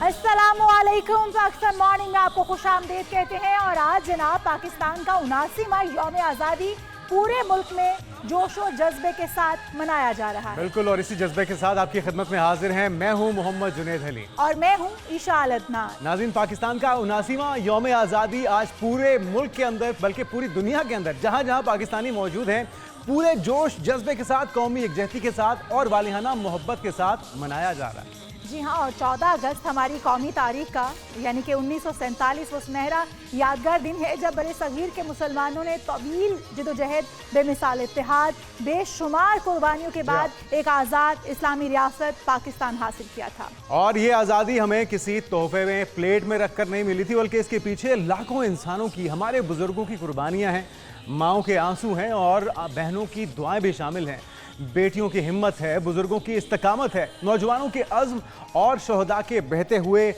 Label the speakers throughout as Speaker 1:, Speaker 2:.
Speaker 1: अस्सलामुअलैकुम। पाकिस्तान मॉर्निंग में आपको खुशामदीद कहते हैं। और आज जनाब पाकिस्तान का 79वां यौम आज़ादी पूरे मुल्क में जोश और जज्बे के साथ मनाया जा रहा है।
Speaker 2: बिल्कुल, और इसी जज्बे के साथ आपकी खिदमत में हाजिर हैं मैं हूं मोहम्मद जुनैद अली
Speaker 1: और मैं हूं ईशा अदनान।
Speaker 2: नाज़रीन, पाकिस्तान का 79वां यौम आज़ादी आज पूरे मुल्क के अंदर बल्कि पूरी दुनिया के अंदर जहां जहां पाकिस्तानी मौजूद हैं पूरे जोश जज्बे के साथ, कौमी यकजहती के साथ और वालिहाना मोहब्बत के साथ मनाया जा रहा है।
Speaker 1: जी हाँ, और 14 अगस्त हमारी कौमी तारीख का यानी कि 1947 वो सुनहरा यादगार दिन है जब बड़े सगीर के मुसलमानों ने तवील जदोजहद, बेमिसाल इत्तेहाद, बेशुमार कुर्बानियों के बाद एक आज़ाद इस्लामी रियासत पाकिस्तान हासिल किया था।
Speaker 2: और ये आज़ादी हमें किसी तोहफे में प्लेट में रखकर नहीं मिली थी, बल्कि इसके पीछे लाखों इंसानों की, हमारे बुजुर्गों की कुर्बानियाँ हैं, माँओं के आंसू हैं और बहनों की दुआएं भी शामिल हैं। बेटियों की हिम्मत है, बुजुर्गों की इस्तकामत है, नौजवानों के अज़्म और शहदा के बहते हुए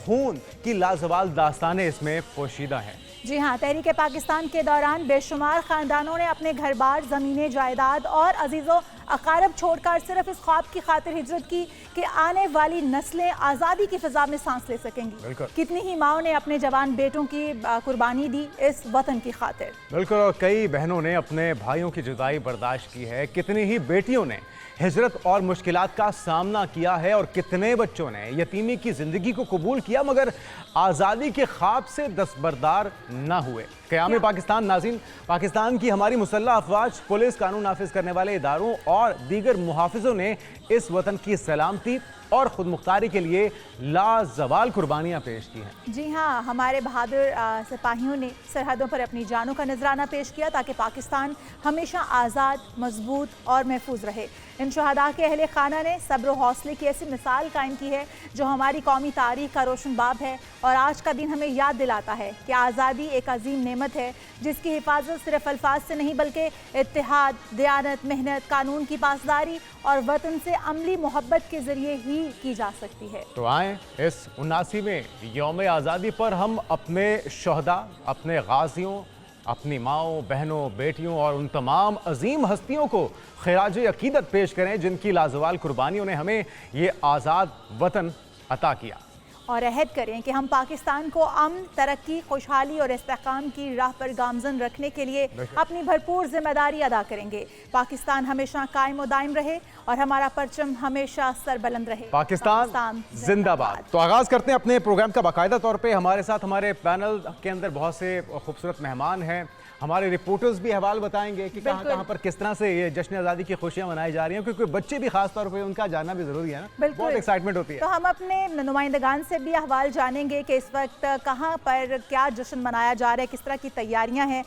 Speaker 2: खून की लाजवाल दास्तानें इसमें पोशीदा हैं।
Speaker 1: जी हाँ, तहरीक पाकिस्तान के दौरान बेशुमार ख़ानदानों ने अपने घर बार, ज़मीनें, जायदाद और अजीज़ों अकारब छोड़कर सिर्फ इस ख्वाब की खातिर हिजरत की कि आने वाली नस्लें आज़ादी की फ़िज़ा में सांस ले सकेंगी। कितनी ही माओं ने अपने जवान बेटों की कुर्बानी दी इस वतन की खातिर।
Speaker 2: बिल्कुल, और कई बहनों ने अपने भाइयों की जुदाई बर्दाश्त की है, कितनी ही बेटियों ने हिजरत और मुश्किलात का सामना किया है और कितने बच्चों ने यतीमी की ज़िंदगी को कबूल किया मगर आज़ादी के ख्वाब से दस्तबरदार ना हुए। क़याम पाकिस्तान नाज़रीन, पाकिस्तान की हमारी मुसल्लह अफवाज, पुलिस, कानून नाफिज करने वाले इदारों और दीगर मुहाफिजों ने इस वतन की सलामती और खुद मुख्तारी के लिए लाजवाल कुर्बानियाँ पेश की हैं।
Speaker 1: जी हाँ, हमारे बहादुर सिपाहियों ने सरहदों पर अपनी जानों का नजराना पेश किया ताकि पाकिस्तान हमेशा आज़ाद, मजबूत और महफूज रहे। इन शहदा के अहले खाना ने सब्र और हौसले की ऐसी मिसाल कायम की है जो हमारी कौमी तारीख का रोशन बाब है। और आज का दिन हमें याद दिलाता है कि आज़ादी एक अजीम नेमत है जिसकी हिफाजत सिर्फ अल्फाज से नहीं बल्कि इत्तेहाद, दयानत, मेहनत, कानून की पासदारी और वतन से अमली मोहब्बत के जरिए ही की जा सकती है।
Speaker 2: तो आए इस 79वें यौम आज़ादी पर हम अपने शहदा, अपने गाजियों, अपनी माओं, बहनों, बेटियों और उन तमाम अजीम हस्तियों को खिराज अकीदत पेश करें जिनकी लाजवाल कुर्बानियों ने हमें ये आज़ाद वतन अता किया।
Speaker 1: और अहद करें कि हम पाकिस्तान को अमन, तरक्की, खुशहाली और इस्तेहकाम की राह पर गामजन रखने के लिए अपनी भरपूर जिम्मेदारी अदा करेंगे। पाकिस्तान हमेशा कायम और दायम रहे और हमारा परचम हमेशा सरबुलंद रहे।
Speaker 2: पाकिस्तान जिंदाबाद। तो आगाज़ करते हैं अपने प्रोग्राम का। बाकायदा तौर पे हमारे साथ हमारे पैनल के अंदर बहुत से खूबसूरत मेहमान हैं। हमारे रिपोर्टर्स भी अहवाल बताएंगे कि कहाँ पर किस तरह से ये जश्न आज़ादी की खुशियाँ मनाई जा रही हैं, क्योंकि बच्चे भी खास तौर पे उनका जानना भी ज़रूरी है ना। बहुत एक्साइटमेंट होती है।
Speaker 1: तो हम अपने नुमाइंदगान से भी अहवाल जानेंगे कि इस वक्त कहाँ पर क्या जश्न मनाया जा रहा है, किस तरह की तैयारियाँ हैं।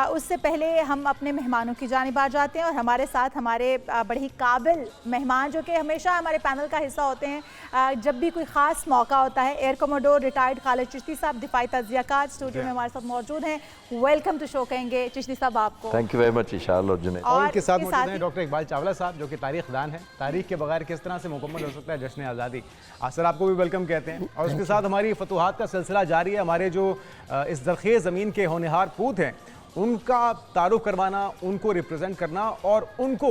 Speaker 1: उससे पहले हम अपने मेहमानों की जानिब आ जाते हैं और हमारे साथ हमारे बड़े ही काबिल मेहमान जो कि हमेशा हमारे पैनल का हिस्सा होते हैं जब भी कोई ख़ास मौका होता है। Air commodore retired Khalid Chishti साहब, दिफाई तज़ियाकात, स्टूडियो में हमारे साथ मौजूद हैं। वेलकम टू शो कहेंगे चिश्ती साहब आपको।
Speaker 3: Thank you very much Ishal और जुनैद।
Speaker 2: और उनके साथ मौजूद हैं डॉक्टर इकबाल चावला साहब जो कि तारीख दान है। तारीख के बगैर किस तरह से मुकम्मल हो सकता है जश्न आज़ादी। सर आपको भी वेलकम कहते हैं। और उसके साथ हमारी फतूहात का सिलसिला जारी है। हमारे जो इस ज़रख़ेज़ ज़मीन के होनहार पूत हैं उनका तारुफ करवाना, उनको रिप्रेजेंट करना और उनको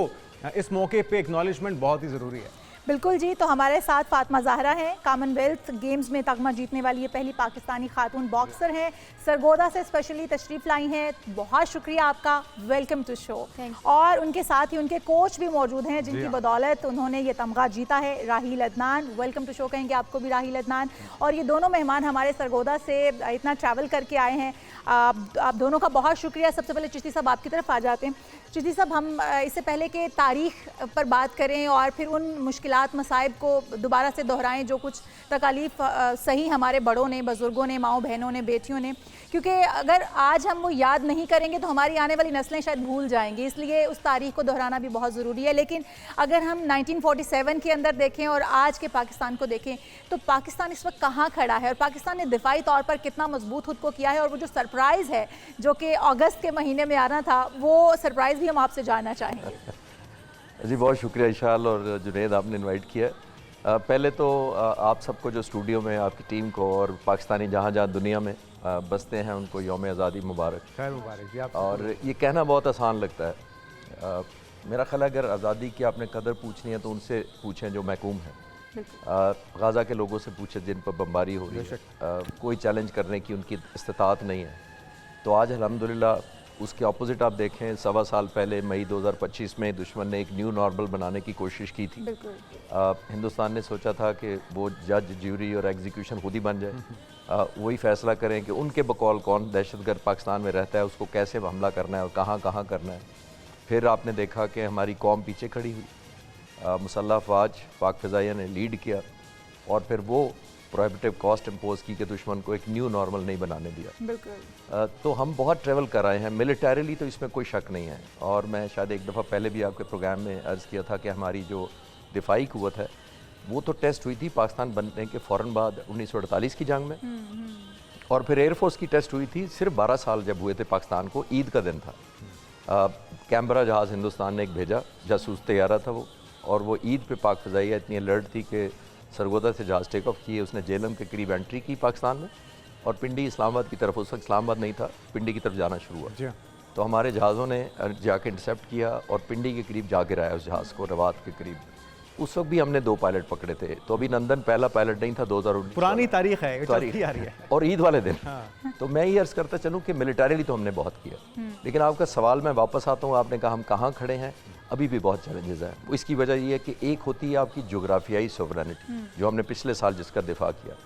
Speaker 2: इस मौके पे एक्नॉलेजमेंट बहुत ही ज़रूरी है।
Speaker 1: बिल्कुल जी। तो हमारे साथ फातिमा ज़हरा हैं, कॉमनवेल्थ गेम्स में तगमा जीतने वाली ये पहली पाकिस्तानी खातून बॉक्सर हैं, सरगोदा से स्पेशली तशरीफ़ लाई हैं। बहुत शुक्रिया आपका, वेलकम टू शो। और उनके साथ ही उनके कोच भी मौजूद हैं जिनकी बदौलत उन्होंने ये तमगा जीता है, राहील अदनान। वेलकम टू शो कहेंगे आपको भी राहील अदनान। और ये दोनों मेहमान हमारे सरगोदा से इतना ट्रैवल करके आए हैं, आप दोनों का बहुत शुक्रिया। सबसे पहले चिश्ती साहब आपकी तरफ आ जाते हैं। चिश्ती साहब, हम इससे पहले के तारीख़ पर बात करें और फिर उन मुश्किलात, मसाइब को दोबारा से दोहराएं जो कुछ तकालीफ सही हमारे बड़ों ने, बुज़ुर्गों ने, माओ बहनों ने, बेटियों ने, क्योंकि अगर आज हम वो याद नहीं करेंगे तो हमारी आने वाली नस्लें शायद भूल जाएंगी, इसलिए उस तारीख़ को दोहराना भी बहुत ज़रूरी है। लेकिन अगर हम 1947 के अंदर देखें और आज के पाकिस्तान को देखें तो पाकिस्तान इस वक्त कहाँ खड़ा है और पाकिस्तान ने दिफाई तौर पर कितना मजबूत खुद को किया है। और वो जो सरप्राइज़ है जो कि अगस्त के महीने में आना था, वो सरप्राइज़ भी हम आपसे जानना चाहेंगे।
Speaker 3: जी बहुत शुक्रिया इशाल और जुनैद, आपने इनवाइट किया। पहले तो आप सबको जो स्टूडियो में, आपकी टीम को और पाकिस्तानी जहाँ जहाँ दुनिया में बसते हैं उनको यौम आज़ादी मुबारक।
Speaker 2: खैर मुबारक जी आपको।
Speaker 3: और ये कहना बहुत आसान लगता है। मेरा ख्याल है अगर आज़ादी की आपने कदर पूछनी है तो उनसे पूछें जो महकूम है। गाज़ा के लोगों से पूछे जिन पर बमबारी हो रही है, कोई चैलेंज करने की उनकी इस्तात नहीं है। तो आज अल्हम्दुलिल्लाह उसके ऑपोजिट आप देखें, 1.25 साल पहले मई 2025 में दुश्मन ने एक न्यू नॉर्मल बनाने की कोशिश की थी। हिंदुस्तान ने सोचा था कि वो जज, ज्यूरी और एग्जीक्यूशन खुद ही बन जाए, वही फैसला करें कि उनके बकौल कौन दहशतगर्द पाकिस्तान में रहता है, उसको कैसे हमला करना है और कहाँ कहाँ करना है। फिर आपने देखा कि हमारी कौम पीछे खड़ी हुई, मुसल्लह अफवाज पाक फ़िज़ाइया ने लीड किया और फिर वो प्रोहिबिटिव कॉस्ट इम्पोज की कि दुश्मन को एक न्यू नॉर्मल नहीं बनाने दिया। तो हम बहुत ट्रैवल कर आए हैं मिलिटरीली, तो इसमें कोई शक नहीं है। और मैं शायद एक दफ़ा पहले भी आपके प्रोग्राम में अर्ज़ किया था कि हमारी जो दिफाई क़ुव्वत है वो तो टेस्ट हुई थी पाकिस्तान बनने के फ़ौरन बाद 1948 की जंग में, और फिर एयरफोर्स की टेस्ट हुई थी सिर्फ 12 साल जब हुए थे पाकिस्तान को, ईद का दिन था। कैमरा जहाज़ हिंदुस्तान ने एक भेजा, जासूस तैयारा था वो, और वो ईद पे पाक फ़िज़ाइया इतनी अलर्ट थी कि सरगोदा से जहाज़ टेक ऑफ किए, उसने जेलम के करीब एंट्री की पाकिस्तान में, और पिंडी इस्लामाबाद की तरफ, उस वक्त इस्लामाबाद नहीं था, पिंडी की तरफ जाना शुरू हुआ। तो हमारे जहाज़ों ने जाके इंटरसेप्ट किया और पिंडी के करीब जा गिराया उस जहाज़ को, रवात के करीब। उस वक्त भी हमने 2 पायलट पकड़े थे। तो अभी नंदन पहला पायलट नहीं था, 2019
Speaker 2: पुरानी तारीख है,
Speaker 3: तारीख
Speaker 2: आ रही है।
Speaker 3: और ईद वाले दिन। तो मैं ये अर्ज़ करता चलूँ कि मिलिटरीली तो हमने बहुत किया, लेकिन आपका सवाल मैं वापस आता हूँ, आपने कहा हम कहाँ खड़े हैं, अभी भी बहुत चैलेंजेस हैं। इसकी वजह ये है कि एक होती है आपकी जोग्राफियाई सोवरेनिटी, जो हमने पिछले साल जिसका दिफा किया,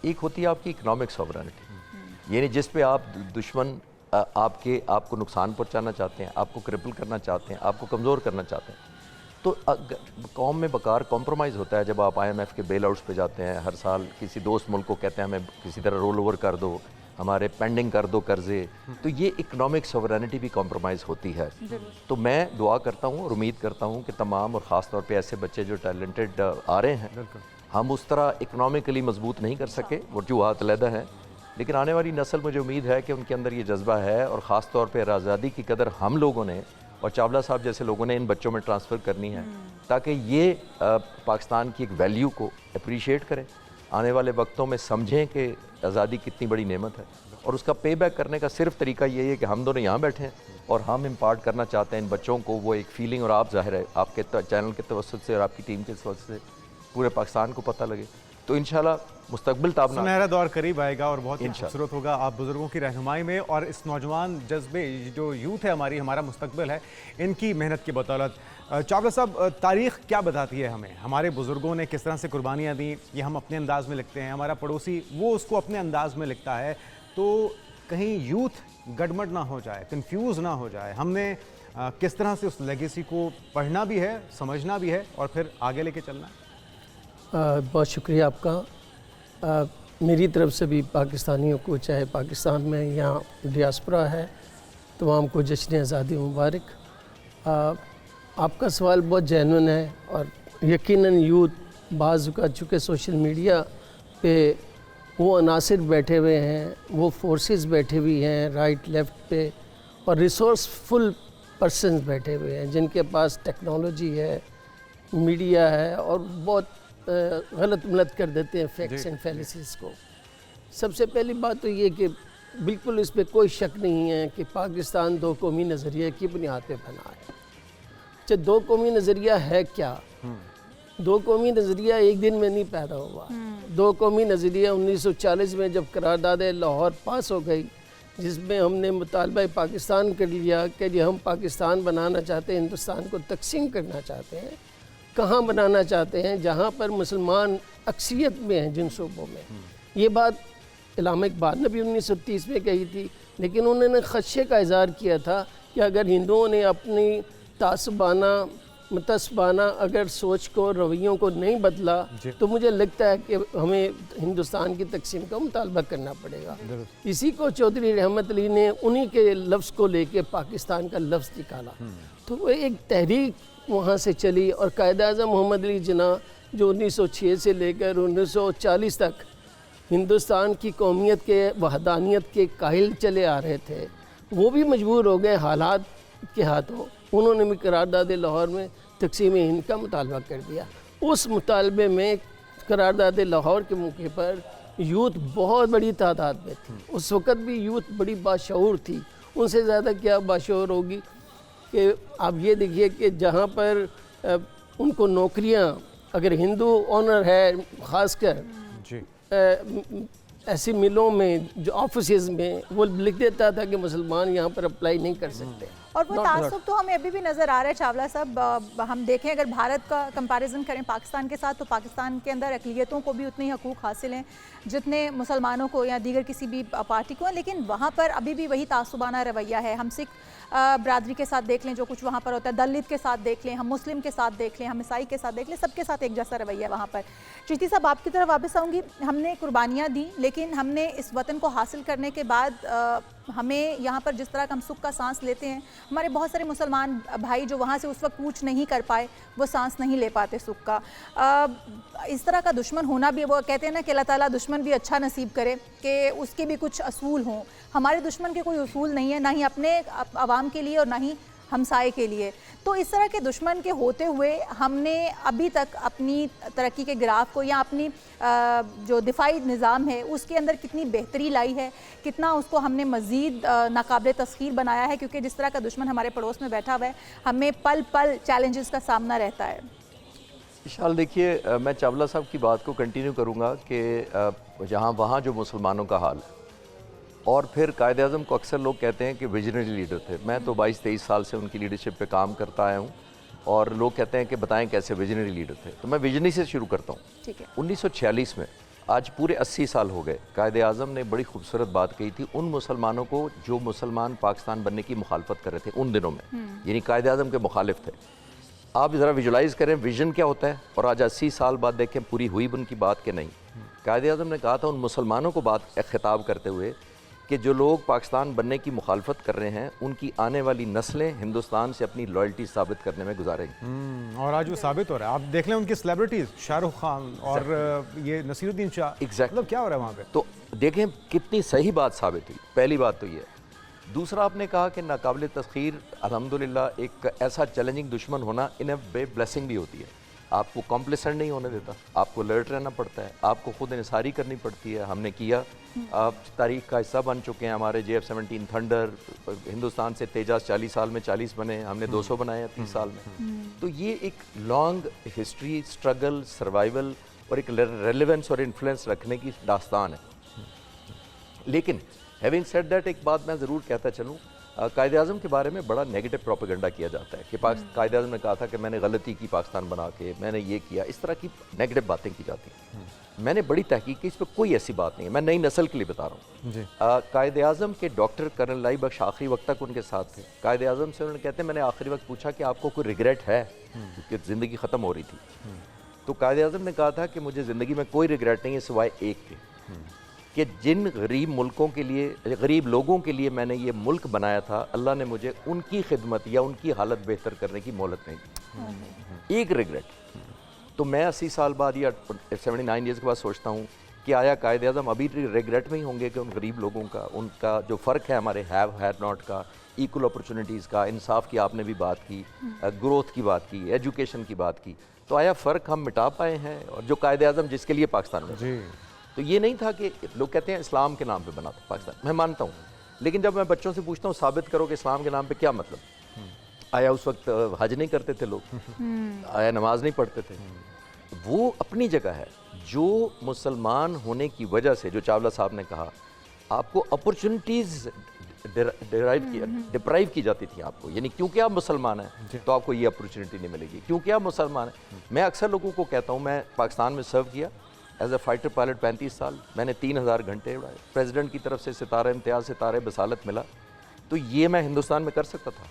Speaker 3: एक होती है आपकी इकनॉमिक सोवरेनिटी, यानी जिस पे आप दुश्मन आपको नुकसान पहुंचाना चाहते हैं, आपको क्रिपल करना चाहते हैं, आपको कमज़ोर करना चाहते हैं। तो कौम में बकार कॉम्प्रोमाइज़ होता है जब आप IMF के बेल आउट्स पे जाते हैं, हर साल किसी दोस्त मुल्क को कहते हैं हमें किसी तरह रोल ओवर कर दो, हमारे पेंडिंग कर दो कर्जे, तो ये इकोनॉमिक सोवरेनिटी भी कॉम्प्रोमाइज़ होती है। तो मैं दुआ करता हूँ और उम्मीद करता हूँ कि तमाम और ख़ास तौर पे ऐसे बच्चे जो टैलेंटेड आ रहे हैं, हम उस तरह इकोनॉमिकली मजबूत नहीं कर सके, वजूहात अलहदा हैं, लेकिन आने वाली नस्ल मुझे उम्मीद है कि उनके अंदर ये जज्बा है, और ख़ास तौर पर आज़ादी की कदर हम लोगों ने और चावला साहब जैसे लोगों ने इन बच्चों में ट्रांसफ़र करनी है, ताकि ये पाकिस्तान की एक वैल्यू को अप्रीशिएट करें, आने वाले वक्तों में समझें कि आज़ादी कितनी बड़ी नेमत है, और उसका पे बैक करने का सिर्फ तरीका यही है कि हम दोनों यहाँ बैठे हैं और हम इम्पार्ट करना चाहते हैं इन बच्चों को वो एक फ़ीलिंग, और आप ज़ाहिर है आपके चैनल के तवस्सुत से और आपकी टीम के तवस्सुत से पूरे पाकिस्तान को पता लगे। तो इंशाल्लाह मुस्तकबिल ताबना
Speaker 2: सुनहरा दौर करीब आएगा और बहुत खूबसूरत होगा आप बुजुर्गों की रहनुमाई में, और इस नौजवान जज्बे जो यूथ है हमारा मुस्तकबिल है, इनकी मेहनत की बदौलत। चावला साहब, तारीख़ क्या बताती है हमें, हमारे बुजुर्गों ने किस तरह से कुर्बानियाँ दी, ये हम अपने अंदाज़ में लिखते हैं, हमारा पड़ोसी वो उसको अपने अंदाज़ में लिखता है, तो कहीं यूथ गड़बड़ ना हो जाए, कंफ्यूज ना हो जाए, हमने किस तरह से उस लेगेसी को पढ़ना भी है, समझना भी है और फिर आगे लेके चलना है।
Speaker 4: बहुत शुक्रिया आपका। मेरी तरफ से भी पाकिस्तानियों को, चाहे पाकिस्तान में यहाँ डियास्पोरा है, तमाम को जश्न आज़ादी मुबारक। आपका सवाल बहुत जेन्युइन है, और यकीनन यूथ बाज़ का चूँकि सोशल मीडिया पे वो अनासिर बैठे हुए हैं, वो फोर्सेस बैठे हुए हैं राइट लेफ़्ट पे, और रिसोर्सफुल पर्सन्स बैठे हुए हैं जिनके पास टेक्नोलॉजी है, मीडिया है, और बहुत गलत मलत कर देते हैं फैक्ट्स एंड फैलिसीज़ को। सबसे पहली बात तो ये कि बिल्कुल इस पर कोई शक नहीं है कि पाकिस्तान 2 कौमी नज़रिए की बुनियाद पे बना है। अच्छा, 2 कौमी नज़रिया है क्या? 2 कौमी नज़रिया एक दिन में नहीं पैदा हुआ। 2 कौमी नज़रिया 1940 में जब करारदाद लाहौर पास हो गई, जिसमें हमने मुतालबा पाकिस्तान कर लिया कि जी हम पाकिस्तान बनाना चाहते हैं, हिंदुस्तान को तकसीम करना चाहते हैं। कहाँ बनाना चाहते हैं? जहाँ पर मुसलमान अक्सरियत में हैं, जिन सूबों में। ये बात इलामा इकबाल ने भी 1930 में कही थी, लेकिन उन्होंने ख़दशे का इज़हार किया था कि अगर हिंदुओं ने अपनी तासबाना मुतसबाना अगर सोच को, रवैयों को नहीं बदला, तो मुझे लगता है कि हमें हिंदुस्तान की तकसीम का मुतालबा करना पड़ेगा। इसी को चौधरी रहमत अली ने उन्हीं के लफ्ज़ को लेके पाकिस्तान का लफ्ज़ निकाला। तो वो एक तहरीक वहाँ से चली, और कायद-ए-आज़म मोहम्मद अली जिन्ना जो 1906 से लेकर 1940 तक हिंदुस्तान की कौमियत के, वहदानियत के काहिल चले आ रहे थे, वो भी मजबूर हो गए हालात के हाथों। उन्होंने भी करारदाद लाहौर में तकसीम हिंद का मुतालबा कर दिया। उस मुतालबे में करारदाद लाहौर के मौके पर यूथ बहुत बड़ी तादाद में थी। उस वक़्त भी यूथ बड़ी बाशऊर थी, उनसे ज़्यादा क्या बाशऊर होगी कि आप ये देखिए कि जहाँ पर उनको नौकरियाँ अगर हिंदू ऑनर है ख़ासकर
Speaker 2: जी
Speaker 4: ऐसी मिलों में जो ऑफिस में वो लिख देता था कि मुसलमान यहाँ पर अप्लाई नहीं कर सकते।
Speaker 1: और वो
Speaker 4: Not
Speaker 1: तासुब तो हमें अभी भी नज़र आ रहा है चावला साहब। हम देखें अगर भारत का कंपैरिजन करें पाकिस्तान के साथ, तो पाकिस्तान के अंदर अक़लियतों को भी उतने ही हकूक़ हासिल हैं जितने मुसलमानों को या दीगर किसी भी पार्टी को हैं, लेकिन वहाँ पर अभी भी वही तासुबाना रवैया है। हम सिख बरादरी के साथ देख लें जो कुछ वहाँ पर होता है, दलित के साथ देख लें, हम मुस्लिम के साथ देख लें, हम ईसाई के साथ देख लें, सबके साथ एक जैसा रवैया वहाँ पर। चिश्ती साहब आपकी तरफ वापस आऊँगी। हमने कुर्बानियाँ दी, लेकिन हमने इस वतन को हासिल करने के बाद हमें यहाँ पर जिस तरह का हम सुख का सांस लेते हैं, हमारे बहुत सारे मुसलमान भाई जो वहाँ से उस वक्त कूच नहीं कर पाए, वो सांस नहीं ले पाते सुख का। इस तरह का दुश्मन होना भी, वो कहते हैं ना कि अल्लाह ताला दुश्मन भी अच्छा नसीब करे कि उसके भी कुछ असूल हों। हमारे दुश्मन के कोई असूल नहीं है, ना ही अपने आवाम के लिए और ना ही हमसाए के लिए। तो इस तरह के दुश्मन के होते हुए हमने अभी तक अपनी तरक्की के ग्राफ को या अपनी जो दिफाई निज़ाम है उसके अंदर कितनी बेहतरी लाई है, कितना उसको हमने मज़ीद नाकाबिल तस्खीर बनाया है, क्योंकि जिस तरह का दुश्मन हमारे पड़ोस में बैठा हुआ है, हमें पल पल चैलेंजेस का सामना रहता है।
Speaker 3: विशाल, देखिए मैं चावला साहब की बात को कंटिन्यू करूँगा कि जहाँ वहाँ जो मुसलमानों का हाल है, और फिर कायद आज़म को अक्सर लोग कहते हैं कि विजनरी लीडर थे। मैं तो 22-23 साल से उनकी लीडरशिप पे काम करता आया हूँ, और लोग कहते हैं कि बताएं कैसे विजनरी लीडर थे। तो मैं विजनरी से शुरू करता हूँ।
Speaker 1: ठीक है।
Speaker 3: 1946 में, आज पूरे 80 साल हो गए, कायद आज़म ने बड़ी खूबसूरत बात कही थी उन मुसलमानों को जो मुसलमान पाकिस्तान बनने की मुखालफत कर रहे थे उन दिनों में, यानी कायद आज़म के मुखालिफ थे। आप ज़रा विजुलाइज़ करें विजन क्या होता है, और आज 80 साल बाद देखें पूरी हुई उनकी बात के नहीं। कायद आज़म ने कहा था उन मुसलमानों को बात खिताब करते हुए कि जो लोग पाकिस्तान बनने की मुखालफत कर रहे हैं, उनकी आने वाली नस्लें हिंदुस्तान से अपनी लॉयल्टी साबित करने में गुजारेंगी।
Speaker 2: और आज वो साबित हो रहा है। आप देख लें उनकी सेलिब्रिटीज़, शाहरुख खान और ये नसीरुद्दीन शाह, मतलब क्या हो रहा है वहाँ पे।
Speaker 3: तो देखें कितनी सही बात साबित हुई। पहली बात तो ये है। दूसरा, आपने कहा कि नाकाबिल तस्खीर अल्हम्दुलिल्लाह एक ऐसा चैलेंजिंग दुश्मन होना इन अ वे ब्लेसिंग भी होती है। आपको कॉम्प्लेसेंट नहीं होने देता, आपको अलर्ट रहना पड़ता है, आपको खुद इंसारी करनी पड़ती है। हमने किया, आप तारीख का हिस्सा बन चुके हैं। हमारे JF-17 थंडर, हिंदुस्तान से तेजास 40 साल में 40 बने, हमने 200 बनाए हैं 30 साल में। तो ये एक लॉन्ग हिस्ट्री, स्ट्रगल, सर्वाइवल और एक रेलेवेंस और इन्फ्लुएंस रखने की दास्तान है। लेकिन हैविंग सेड दैट, एक बात मैं ज़रूर कहता चलूँ, कायद आज़म के बारे में बड़ा नेगेटिव प्रोपेगेंडा किया जाता है कि कायद आज़म ने कहा था कि मैंने गलती की पाकिस्तान बना के, मैंने ये किया, इस तरह की नेगेटिव बातें की जाती हैं। मैंने बड़ी तहकीक की, इस पर कोई ऐसी बात नहीं है। मैं नई नस्ल के लिए बता रहा हूँ। कायद आज़म के डॉक्टर कर्नल लाई बख्श आखिरी वक्त तक उनके साथ थे। कायद आज़म से उन्होंने कहते हैं मैंने आखिरी वक्त पूछा कि आपको कोई रिग्रेट है, क्योंकि ज़िंदगी ख़त्म हो रही थी। तो कायद आज़म ने कहा था कि मुझे ज़िंदगी में कोई रिग्रेट नहीं है सिवाय एक के, कि जिन गरीब मुल्कों के लिए, गरीब लोगों के लिए मैंने ये मुल्क बनाया था, अल्लाह ने मुझे उनकी खिदमत या उनकी हालत बेहतर करने की मोहलत नहीं दी। एक रिग्रेट। तो मैं 80 साल बाद या 79 ईयर्स के बाद सोचता हूँ कि आया कायद आज़म अभी रिग्रेट में ही होंगे कि उन गरीब लोगों का, उनका जो फ़र्क है हमारे हैव नॉट का, इक्वल अपॉर्चुनिटीज़ का, इंसाफ की आपने भी बात की, ग्रोथ की बात की, एजुकेशन की बात की, तो आया फ़र्क हम मिटा पाए हैं। और जो कायद आज़म जिसके लिए पाकिस्तान में, तो ये नहीं था कि लोग कहते हैं इस्लाम के नाम पे बना था पाकिस्तान, मैं मानता हूँ, लेकिन जब मैं बच्चों से पूछता हूँ साबित करो कि इस्लाम के नाम पे क्या मतलब, आया उस वक्त हज नहीं करते थे लोग, आया नमाज नहीं पढ़ते थे। वो अपनी जगह है। जो मुसलमान होने की वजह से, जो चावला साहब ने कहा, आपको अपॉर्चुनिटीज़ डिप्राइव की जाती थी आपको, यानी क्योंकि आप मुसलमान हैं तो आपको ये अपॉर्चुनिटी नहीं मिलेगी, क्योंकि आप मुसलमान हैं। मैं अक्सर लोगों को कहता हूँ, मैं पाकिस्तान में सर्व किया एज ए फाइटर पायलट 35 साल, मैंने 3000 घंटे उड़ाए, प्रेसिडेंट की तरफ से सितारा इम्तियाज़ सितारे बसालत मिला, तो ये मैं हिंदुस्तान में कर सकता था।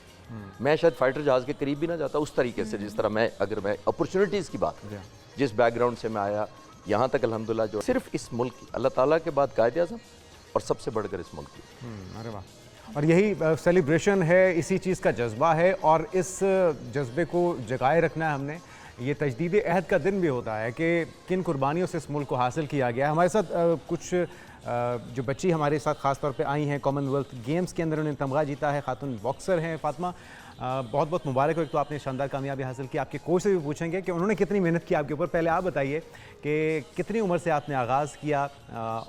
Speaker 3: मैं शायद फाइटर जहाज़ के करीब भी ना जाता उस तरीके से, जिस तरह मैं, अगर मैं अपॉर्चुनिटीज़ की बात करूँ, जिस बैकग्राउंड से मैं आया यहाँ तक अल्हम्दुलिल्लाह, जो सिर्फ इस मुल्क की, अल्लाह ताला के बाद कायद आज़म और सबसे बढ़कर इस मुल्क की।
Speaker 2: अरे वाह। और यही सेलिब्रेशन है, इसी चीज़ का जज्बा है, और इस जज्बे को जगाए रखना है हमने। ये तजदीद अहद का दिन भी होता है कि किन कुर्बानियों से इस मुल्क को हासिल किया गया है। हमारे साथ कुछ जो बच्ची हमारे साथ ख़ास तौर पे आई हैं, कॉमनवेल्थ गेम्स के अंदर उन्होंने तमगा जीता है, खातून बॉक्सर हैं फातिमा, बहुत बहुत मुबारक हो। एक तो आपने शानदार कामयाबी हासिल की। आपके कोच से भी पूछेंगे कि उन्होंने कितनी मेहनत की आपके ऊपर। पहले आप बताइए कि कितनी उम्र से आपने आगाज़ किया,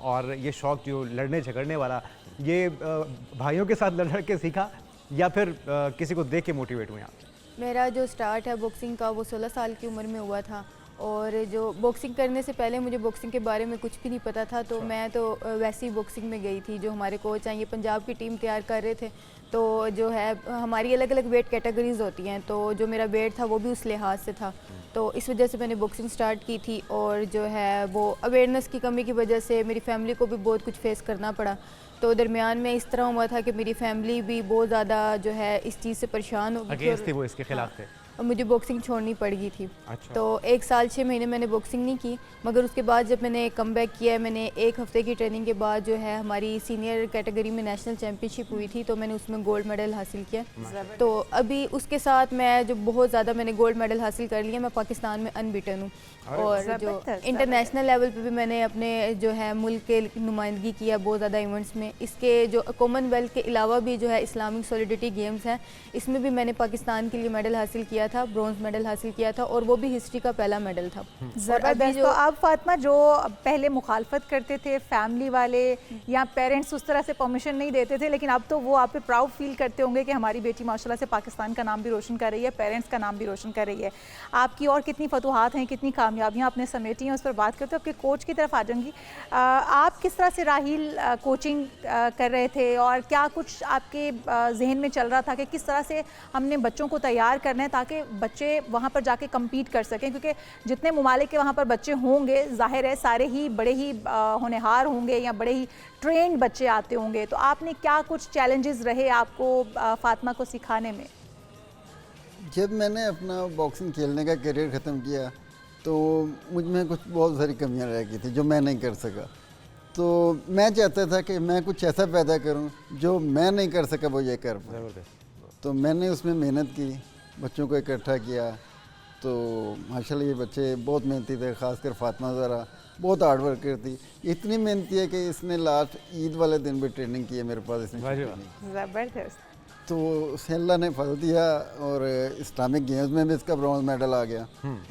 Speaker 2: और ये शौक़ जो लड़ने झगड़ने वाला, ये भाइयों के साथ लड़ के सीखा या फिर किसी को देख के मोटिवेट हुए आप?
Speaker 5: मेरा जो स्टार्ट है बॉक्सिंग का वो 16 साल की उम्र में हुआ था, और जो बॉक्सिंग करने से पहले मुझे बॉक्सिंग के बारे में कुछ भी नहीं पता था, तो मैं तो वैसे ही बॉक्सिंग में गई थी। जो हमारे कोच हैं ये पंजाब की टीम तैयार कर रहे थे, तो जो है हमारी अलग अलग वेट कैटेगरीज होती हैं, तो जो मेरा वेट था वो भी उस लिहाज से था, तो इस वजह से मैंने बॉक्सिंग स्टार्ट की थी। और जो है वो अवेयरनेस की कमी की वजह से मेरी फैमिली को भी बहुत कुछ फेस करना पड़ा। तो दरमियान में इस तरह हुआ था कि मेरी फैमिली भी बहुत ज़्यादा जो है इस चीज़ से परेशान हो गई थी
Speaker 2: अगेंस्ट थे वो, इसके खिलाफ थे।
Speaker 5: और मुझे बॉक्सिंग छोड़नी पड़ गई थी।
Speaker 2: अच्छा।
Speaker 5: तो 1 साल 6 महीने मैंने बॉक्सिंग नहीं की, मगर उसके बाद जब मैंने कम बैक किया, मैंने 1 हफ्ते की ट्रेनिंग के बाद जो है हमारी सीनियर कैटेगरी में नेशनल चैम्पियनशिप हुई थी, तो मैंने उसमें गोल्ड मेडल हासिल किया। तो अभी उसके साथ मैं जो बहुत ज़्यादा मैंने गोल्ड मेडल हासिल कर लिया, मैं पाकिस्तान में अनबीटन हूँ। और जो इंटरनेशनल लेवल पे भी मैंने अपने जो है मुल्क के नुमाइंदगी किया बहुत ज़्यादा इवेंट्स में। इसके जो कॉमनवेल्थ के अलावा भी जो है इस्लामिक सॉलिडिटी गेम्स हैं, इसमें भी मैंने पाकिस्तान के लिए मेडल हासिल किया था, ब्रॉन्ज मेडल हासिल किया था, और वो भी हिस्ट्री का पहला मेडल था।
Speaker 1: ज़बरदस्त। तो अब फातिमा, जो पहले मुखालफत करते थे फैमिली वाले या पेरेंट्स उस तरह से परमिशन नहीं देते थे, लेकिन अब तो वो आप पे प्राउड फील करते होंगे कि हमारी बेटी माशाल्लाह से पाकिस्तान का नाम भी रोशन कर रही है, पेरेंट्स का नाम भी रोशन कर रही है। आपकी और कितनी फतूहात हैं, कितनी कामयाबियाँ आपने समेटी हैं, उस पर बात करते हो। आपके कोच की तरफ आ जाऊँगी। आप किस तरह से राहील कोचिंग कर रहे थे और क्या कुछ आपके जहन में चल रहा था कि किस तरह से हमने बच्चों को तैयार करना है ताकि बच्चे वहाँ पर जाके कम्पीट कर सकें? क्योंकि जितने ममालिक के वहाँ पर बच्चे होंगे, जाहिर है सारे ही बड़े ही होनहार होंगे या बड़े ही ट्रेंड बच्चे आते होंगे। तो आपने क्या कुछ चैलेंजेस रहे आपको फातिमा को सिखाने में?
Speaker 6: जब मैंने अपना बॉक्सिंग खेलने का करियर ख़त्म किया तो मुझ में कुछ बहुत सारी कमियां रह गई थी जो मैं नहीं कर सका। तो मैं चाहता था कि मैं कुछ ऐसा पैदा करूं जो मैं नहीं कर सका वो ये कर पाए। तो मैंने उसमें मेहनत की, बच्चों को इकट्ठा किया। तो माशाल्लाह ये बच्चे बहुत मेहनती थे, ख़ासकर फातिमा ज़रा बहुत हार्ड वर्क करती। इतनी मेहनती है कि इसने लास्ट ईद वाले दिन भी ट्रेनिंग की है मेरे पास। इसने
Speaker 1: ज़बरदस्त।
Speaker 6: तो उसे अल्लाह ने फल दिया और इस्लामिक गेम्स में भी इसका ब्रॉन्ज मेडल आ गया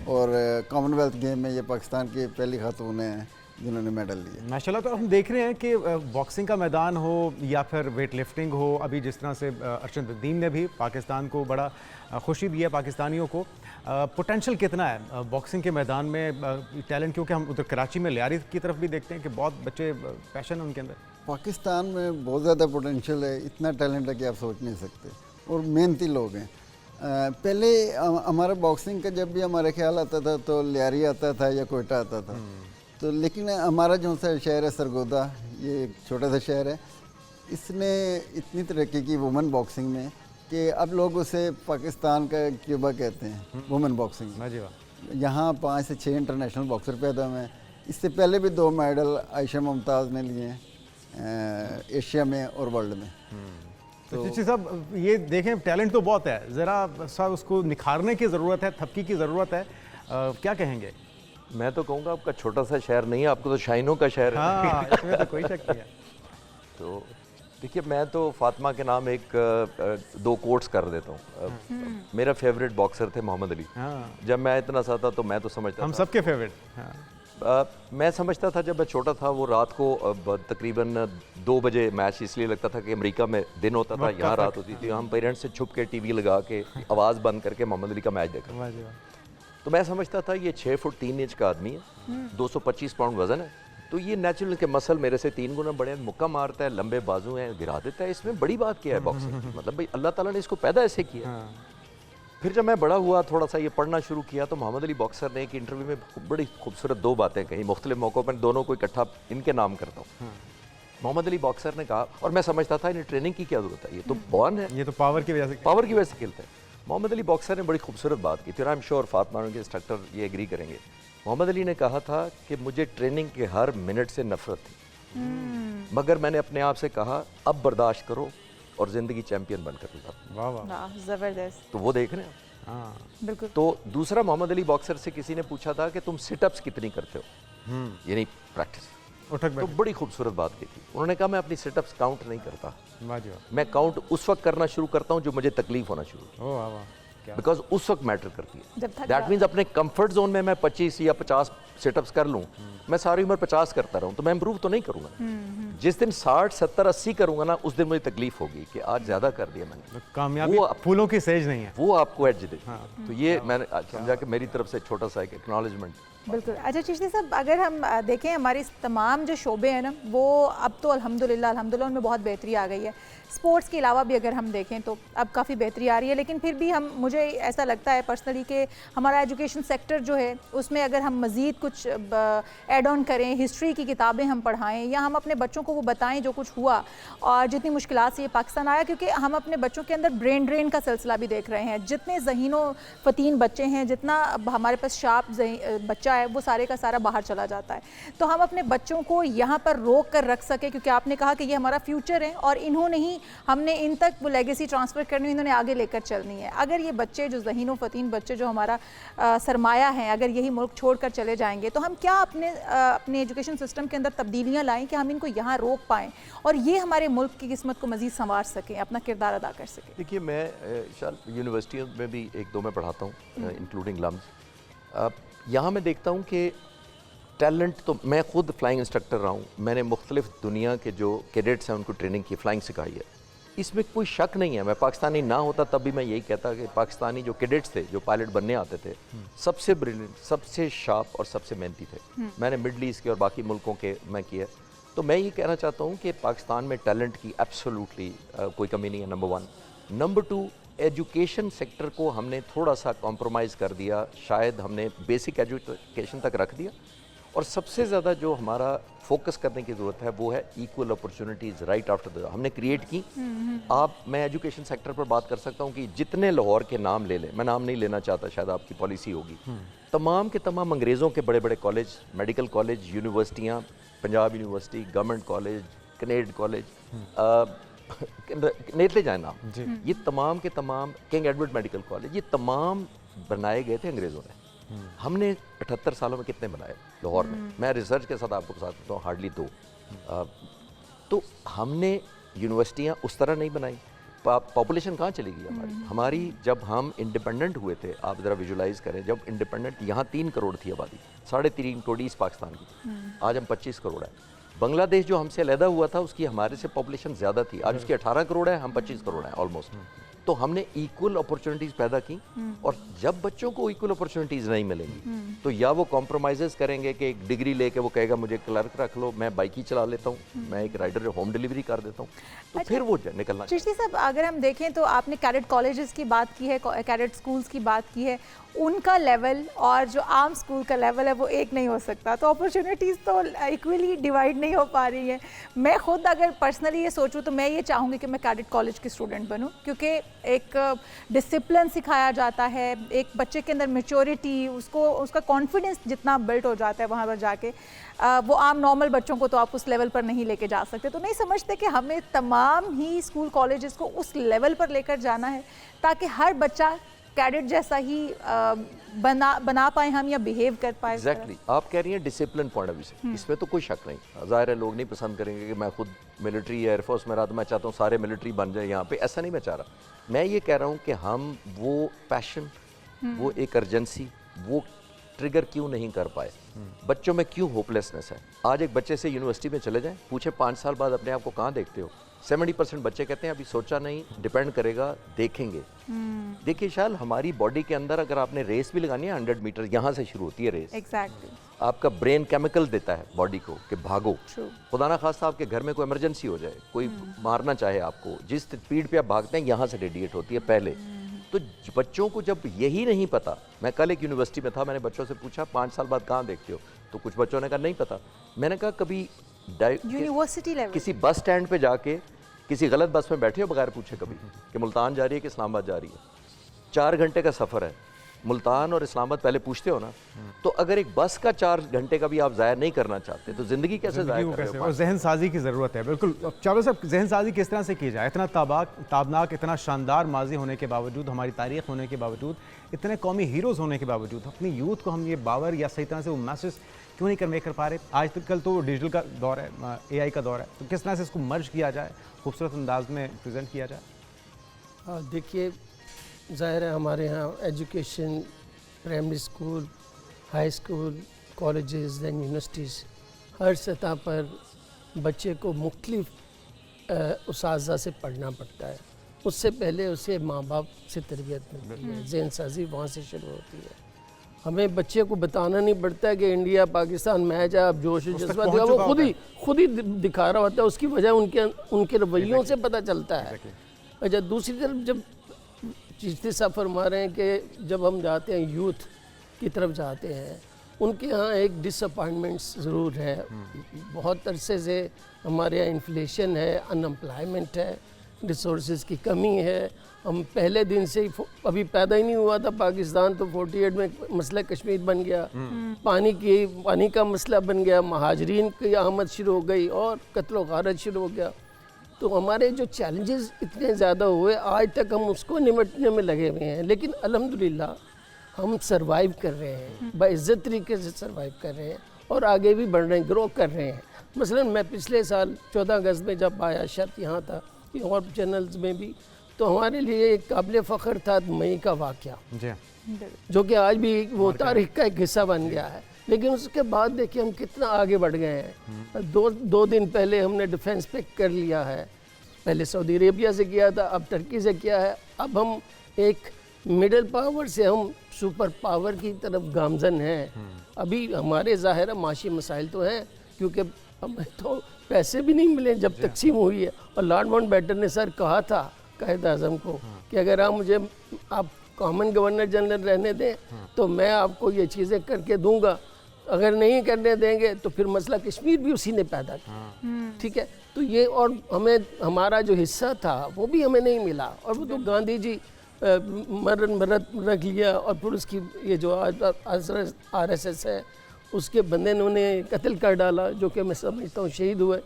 Speaker 6: और कॉमनवेल्थ गेम में ये पाकिस्तान की पहली खातून है जिन्होंने मेडल लिया
Speaker 2: माशाल्लाह। तो हम देख रहे हैं कि बॉक्सिंग का मैदान हो या फिर वेट लिफ्टिंग हो, अभी जिस तरह से अर्शदुद्दीन ने भी पाकिस्तान को बड़ा खुशी दी है, पाकिस्तानियों को पोटेंशियल कितना है बॉक्सिंग के मैदान में, टैलेंट? क्योंकि हम उधर कराची में लियारी की तरफ भी देखते हैं कि बहुत बच्चे पैशन है उनके अंदर।
Speaker 6: पाकिस्तान में बहुत ज़्यादा पोटेंशियल है, इतना टैलेंट है कि आप सोच नहीं सकते, और मेहनती लोग हैं। पहले हमारा बॉक्सिंग का जब भी हमारा ख्याल आता था तो लियारी आता था या कोयटा आता था। तो लेकिन हमारा जो सा शहर है सरगोदा, ये एक छोटा सा शहर है, इसने इतनी तरक्की की वुमेन बॉक्सिंग में कि अब लोग उसे पाकिस्तान का क्यूबा कहते हैं वुमेन बॉक्सिंग में। यहाँ 5 से 6 इंटरनेशनल बॉक्सर पैदा हुए हैं। इससे पहले भी 2 मेडल आयशा मुमताज़ ने लिए हैं एशिया में और वर्ल्ड में।
Speaker 2: तो चिश्ती साहब ये देखें, टैलेंट तो बहुत है, ज़रा सा उसको निखारने की ज़रूरत है, थपकी की ज़रूरत है। क्या कहेंगे?
Speaker 3: मैं तो कहूँगा आपका छोटा सा शहर नहीं है, आपको तो शाइनों का शहर है।
Speaker 2: हाँ, इसमें तो कोई शक नहीं है।
Speaker 3: तो देखिए, मैं तो फातिमा के नाम 2 कोट्स कर देता हूँ। मेरा फेवरेट बॉक्सर थे मोहम्मद अली। जब मैं इतना सा था तो मैं तो समझता
Speaker 2: हम
Speaker 3: था,
Speaker 2: सबके फेवरेट।
Speaker 3: मैं समझता था जब मैं छोटा था, वो रात को तकरीबन 2 बजे मैच इसलिए लगता था कि अमेरिका में दिन होता था, यहाँ रात होती थी। हम पेरेंट्स से छुप के टीवी लगा के आवाज़ बंद करके मोहम्मद अली का मैच देखा। तो मैं समझता था ये 6 फुट 3 इंच का आदमी है, 225 पाउंड वजन है, तो ये नेचुरल के मसल मेरे से 3 गुना बड़े हैं, मुक्का मारता है, लंबे बाजू हैं, गिरा देता है। इसमें बड़ी बात क्या है बॉक्सिंग की? मतलब भाई अल्लाह ताला ने इसको पैदा ऐसे किया। फिर जब मैं बड़ा हुआ, थोड़ा सा ये पढ़ना शुरू किया, तो मोहम्मद अली बॉक्सर ने एक इंटरव्यू में बड़ी खूबसूरत 2 बातें कही, मुख्तलिफ मौक़ों पर दोनों को इकट्ठा इनके नाम करता हूँ। मोहम्मद अली बॉक्सर ने कहा, और मैं समझता था इन्हें ट्रेनिंग की क्या ज़रूरत है, ये तो बॉर्न है,
Speaker 2: ये तो पावर की वजह से
Speaker 3: खेलते हैं। मोहम्मद अली बॉक्सर ने बड़ी खूबसूरत बात की थी, और आई एम श्योर फातिमा के इंस्ट्रक्टर ये एग्री करेंगे। मोहम्मद अली ने कहा था कि मुझे ट्रेनिंग के हर मिनट से नफरत थी, मगर मैंने अपने आप से कहा अब बर्दाश्त करो और ज़िंदगी चैंपियन बनकर उतारो।
Speaker 2: वाह वाह,
Speaker 1: ज़बरदस्त।
Speaker 3: तो वो देख रहे हैं।
Speaker 2: हाँ
Speaker 1: बिल्कुल।
Speaker 3: तो दूसरा, मोहम्मद अली बॉक्सर से किसी ने पूछा था कि तुम सिटअप्स कितनी करते हो, यानी प्रैक्टिस। तो बड़ी खूबसूरत बात की थी। उन्होंने कहा मैं अपनी सिटअप्स काउंट नहीं करता, मैं काउंट उस वक्त करना शुरू करता हूँ जो मुझे तकलीफ होना शुरू। बिकॉज उस वक्त मैटर करती
Speaker 1: जब
Speaker 3: है।
Speaker 1: थक
Speaker 3: दैट मीन्स अपने कंफर्ट जोन में मैं 25 या 50 सेटअप्स कर लूँ, मैं सारी उम्र 50 करता रहूँ, तो मैं इंप्रूव तो नहीं करूँगा। जिस दिन 60, 70, 80 करूँगा ना, उस दिन मुझे तकलीफ होगी कि आज ज़्यादा कर दिया मैंने।
Speaker 2: कामयाबी फूलों की सेज नहीं है।
Speaker 3: वो आपको एज दे। तो ये मैंने समझा कि मेरी तरफ से छोटा सा एक एक्नॉलेजमेंट।
Speaker 1: बिल्कुल। अच्छा चिश्ती साहब, अगर हम देखें हमारी तमाम जो शोबे हैं ना, वो अब तो अल्हम्दुलिल्लाह उनमें बहुत बेहतरी आ गई है। स्पोर्ट्स के अलावा भी अगर हम देखें तो अब काफ़ी बेहतरी आ रही है, लेकिन फिर भी मुझे ऐसा लगता है पर्सनली कि हमारा एजुकेशन सेक्टर जो है उसमें अगर हम मज़ीद कुछ ऐड ऑन करें, हिस्ट्री की किताबें हम पढ़ाएं या हम अपने बच्चों को वो बताएं जो कुछ हुआ और जितनी मुश्किलात से ये पाकिस्तान आया, क्योंकि हम अपने बच्चों के अंदर ब्रेन ड्रेन का सिलसिला भी देख रहे हैं। जितने ज़हीनो फ़तीन बच्चे हैं, जितना हमारे पास शार्प बच्चा है, वो सारे का सारा बाहर चला जाता है। तो हम अपने बच्चों को यहाँ पर रोक कर रख सके, क्योंकि आपने कहा कि ये हमारा फ्यूचर है और इन्होंने ही हमने इन तक वो लेगेसी ट्रांसफ़र करनी, इन्होंने आगे लेकर चलनी है। अगर ये बच्चे जो ज़हीनो फ़तीन बच्चे जो हमारा सरमाया है, अगर यही मुल्क छोड़कर चले जाएंगे, तो हम क्या अपने एजुकेशन सिस्टम के अंदर तब्दीलियाँ लाएँ कि हम इनको यहाँ रोक पाएँ और ये हमारे मुल्क की किस्मत को मज़ीद संवार सकें, अपना किरदार अदा कर सकें।
Speaker 3: देखिए, मैं यूनिवर्सिटियों में भी 1-2 में पढ़ाता हूँ, इंक्लूडिंग लम्स। यहाँ मैं देखता हूँ कि टैलेंट, तो मैं खुद फ्लाइंग इंस्ट्रक्टर रहा हूँ, मैंने मुख्तलिफ दुनिया के जो कैडेट्स हैं उनको ट्रेनिंग की, फ्लाइंग सिखाई है। इसमें कोई शक नहीं है, मैं पाकिस्तानी ना होता तब भी मैं यही कहता कि पाकिस्तानी जो कैडेट्स थे, जो पायलट बनने आते थे, सबसे ब्रिलियंट, सबसे शार्प और सबसे मेहनती थे। मैंने मिडल ईस्ट के और बाकी मुल्कों के मैं किया। तो मैं ये कहना चाहता हूँ कि पाकिस्तान में टैलेंट की एब्सोल्युटली कोई कमी नहीं है, नंबर 1। नंबर 2, एजुकेशन सेक्टर को हमने थोड़ा सा कॉम्प्रोमाइज़ कर दिया, शायद हमने बेसिक एजुकेशन तक रख दिया। और सबसे ज़्यादा जो हमारा फोकस करने की ज़रूरत है वो है equal opportunities right after the, हमने क्रिएट की। मैं एजुकेशन सेक्टर पर बात कर सकता हूँ कि जितने लाहौर के नाम ले लें, मैं नाम नहीं लेना चाहता, शायद आपकी पॉलिसी होगी, तमाम के तमाम अंग्रेज़ों के बड़े बड़े कॉलेज, मेडिकल कॉलेज, यूनिवर्सिटियाँ, Punjab university, government college, Kinnaird college, लेते जाए नाम, ये तमाम के तमाम, किंग एडवर्ड मेडिकल कॉलेज, ये तमाम बनाए गए थे अंग्रेज़ों ने। हमने 78 सालों में कितने बनाए लाहौर में? मैं रिसर्च के साथ आपको बता देता हूँ, हार्डली 2। तो हमने यूनिवर्सिटियाँ उस तरह नहीं बनाई। पॉपुलेशन कहाँ चली गई हमारी जब हम इंडिपेंडेंट हुए थे, आप ज़रा विजुलाइज़ करें, जब इंडिपेंडेंट यहाँ 3 करोड़ थी आबादी, 3.5 करोड़ ईस्ट पाकिस्तान की, आज हम 25 करोड़ है। बांग्लादेश जो हमसे अलहदा हुआ था उसकी हमारे से पॉपुलेशन ज़्यादा थी, आज उसकी 18 करोड़ है, हम 25 करोड़ हैं ऑलमोस्ट। तो हमने इक्वल अपॉर्चुनिटीज़ पैदा की, और जब बच्चों को इक्वल अपॉर्चुनिटीज़ नहीं मिलेंगी तो या वो कॉम्प्रोमाइज़ करेंगे कि एक डिग्री लेके वो कहेगा मुझे क्लर्क रख लो, मैं बाइक ही चला लेता हूँ, मैं एक राइडर होम डिलीवरी कर देता हूँ, तो फिर वो निकलना।
Speaker 1: चिश्ती साहब, अगर हम देखें तो आपने कैडेट कॉलेजेस की बात की है, कैडेट स्कूल्स की बात की है, उनका लेवल और जो आम स्कूल का लेवल है वो एक नहीं हो सकता, तो अपॉर्चुनिटीज़ तो इक्वली डिवाइड नहीं हो पा रही है। मैं खुद अगर पर्सनली ये सोचूं तो मैं ये चाहूँगी कि मैं कैडेट कॉलेज की स्टूडेंट बनूं, क्योंकि एक डिसिप्लिन सिखाया जाता है, एक बच्चे के अंदर मैच्योरिटी, उसका कॉन्फिडेंस जितना बिल्ट हो जाता है वहाँ पर जाके, वो आम नॉर्मल बच्चों को तो आप उस लेवल पर नहीं लेके जा सकते। तो नहीं समझते कि हमें तमाम ही स्कूल कॉलेजेस को उस लेवल पर लेकर जाना है ताकि हर बच्चा कैडेट जैसा ही बना पाए हम, या बिहेव कर पाए।
Speaker 3: एग्जैक्टली, आप कह रही हैं डिसिप्लिन पॉइंट ऑफ व्यू से, इसमें तो कोई शक नहीं। ज़ाहिर है लोग नहीं पसंद करेंगे कि मैं खुद मिलिट्री या एयरफोर्स में रहा तो मैं चाहता हूँ सारे मिलिट्री बन जाए यहाँ पे, ऐसा नहीं मैं चाह रहा। मैं ये कह रहा हूँ कि हम वो पैशन, वो एक अर्जेंसी, वो ट्रिगर क्यों नहीं कर पाए? बच्चों में क्यों होपलेसनेस है? आज एक बच्चे से यूनिवर्सिटी में चले जाएं, पूछे 5 साल बाद अपने आप को कहाँ देखते हो, 70% बच्चे कहते हैं अभी सोचा नहीं, डिपेंड करेगा, देखेंगे। देखिए शाल, हमारी बॉडी के अंदर अगर आपने रेस भी लगानी है 100 मीटर, यहाँ से शुरू होती है रेस।
Speaker 1: एग्जैक्टली।
Speaker 3: आपका ब्रेन केमिकल देता है बॉडी को कि भागो। खुदा ना खास्ता आपके घर में कोई इमरजेंसी हो जाए, कोई मारना चाहे आपको, जिस स्पीड पे आप भागते हैं यहाँ से रेडिएट होती है पहले। तो बच्चों को जब यही नहीं पता, मैं कल एक यूनिवर्सिटी में था, मैंने बच्चों से पूछा 5 साल बाद कहाँ देखते हो, तो कुछ बच्चों ने कहा नहीं पता। मैंने कहा कभी
Speaker 1: यूनिवर्सिटी लेवल
Speaker 3: किसी बस स्टैंड पे जाके किसी गलत बस में बैठे हो बगैर पूछे कभी कि मुल्तान जा रही है कि इस्लामाबाद जा रही है? 4 घंटे का सफ़र है, मुल्तान और इस्लामाबाद पहले पूछते हो ना। तो अगर एक बस का 4 घंटे का भी आप ज़ाया नहीं करना चाहते तो ज़िंदगी कैसे ज़ाया कर रहे हो?
Speaker 2: और जहन साजी की ज़रूरत है। बिल्कुल चावला साहब, जहन साजी किस तरह से की जाए? इतना ताबनाक, इतना शानदार माजी होने के बावजूद, हमारी तारीख होने के बावजूद, इतने कौमी हीरोज़ होने के बावजूद, अपनी यूथ को हम ये बावर या सही तरह से वो मैसेज क्यों नहीं कन्वे कर पा रहे? आज तक कल तो डिजिटल का दौर है, AI का दौर है, तो किस तरह से इसको मर्ज किया जाए, खूबसूरत अंदाज में प्रेजेंट किया जाए?
Speaker 4: देखिए, ज़ाहिर है हमारे यहाँ education, primary school, high school, colleges, then universities, हर सतह पर बच्चे को मुख्तलिफ उसाज़ा से पढ़ना पड़ता है। उससे पहले उसे माँ बाप से तरबियत मिलती है, ज़हन साजी वहाँ से शुरू होती है। हमें बच्चे को बताना नहीं पड़ता है कि इंडिया पाकिस्तान मैच है, आप जोश जज्बा दिखा, वो खुद ही दिखा रहा होता है। उसकी वजह उनके रवैयों से पता चलता है। अच्छा, दूसरी तरफ जब चिश्ती साहब फरमा रहे हैं कि जब हम जाते हैं यूथ की तरफ जाते हैं, उनके यहाँ एक डिसअपॉइंटमेंट्स ज़रूर है। बहुत अरसे से हमारे यहाँ इन्फ्लेशन है, अनएम्प्लॉयमेंट है, रिसोर्सेज की कमी है। हम पहले दिन से ही, अभी पैदा ही नहीं हुआ था पाकिस्तान तो 48 में मसला कश्मीर बन गया, पानी का मसला बन गया, महाजरीन की आमद शुरू हो गई और कत्ल गारत शुरू हो गया। तो हमारे जो चैलेंजेस इतने ज़्यादा हुए, आज तक हम उसको निपटने में लगे हुए हैं, लेकिन अल्हम्दुलिल्लाह हम सरवाइव कर रहे हैं, बाइज़्ज़त तरीके से सरवाइव कर रहे हैं और आगे भी बढ़ रहे हैं, ग्रो कर रहे हैं। मसलन मैं पिछले साल 14 अगस्त में जब आया, शर्त यहाँ था कि और चैनल्स में भी, तो हमारे लिए एक काबिल फ़ख्र था मई का वाक़या, जो कि आज भी वो तारीख़ का एक हिस्सा बन गया है। लेकिन उसके बाद देखिए हम कितना आगे बढ़ गए हैं। दो दिन पहले हमने डिफेंस पे कर लिया है, पहले सऊदी अरेबिया से किया था, अब टर्की से किया है। अब हम एक मिडिल पावर से हम सुपर पावर की तरफ गामजन हैं। अभी हमारे ज़ाहिर माशी मसाइल तो हैं, क्योंकि हमें तो पैसे भी नहीं मिले जब तकसीम हुई है। और लॉर्ड माउंटबेटन ने सर कहा था कायद आज़म को कि अगर आप कॉमन गवर्नर जनरल रहने दें तो मैं आपको ये चीज़ें करके दूंगा, अगर नहीं करने देंगे तो फिर मसला कश्मीर भी उसी ने पैदा किया। ठीक है, तो ये और हमारा जो हिस्सा था वो भी हमें नहीं मिला, और वो तो गांधी जी मरण व्रत रख लिया, और फिर उसकी ये जो RSS है उसके बंदे ने उन्हें कत्ल कर डाला, जो कि मैं समझता हूँ शहीद हुए।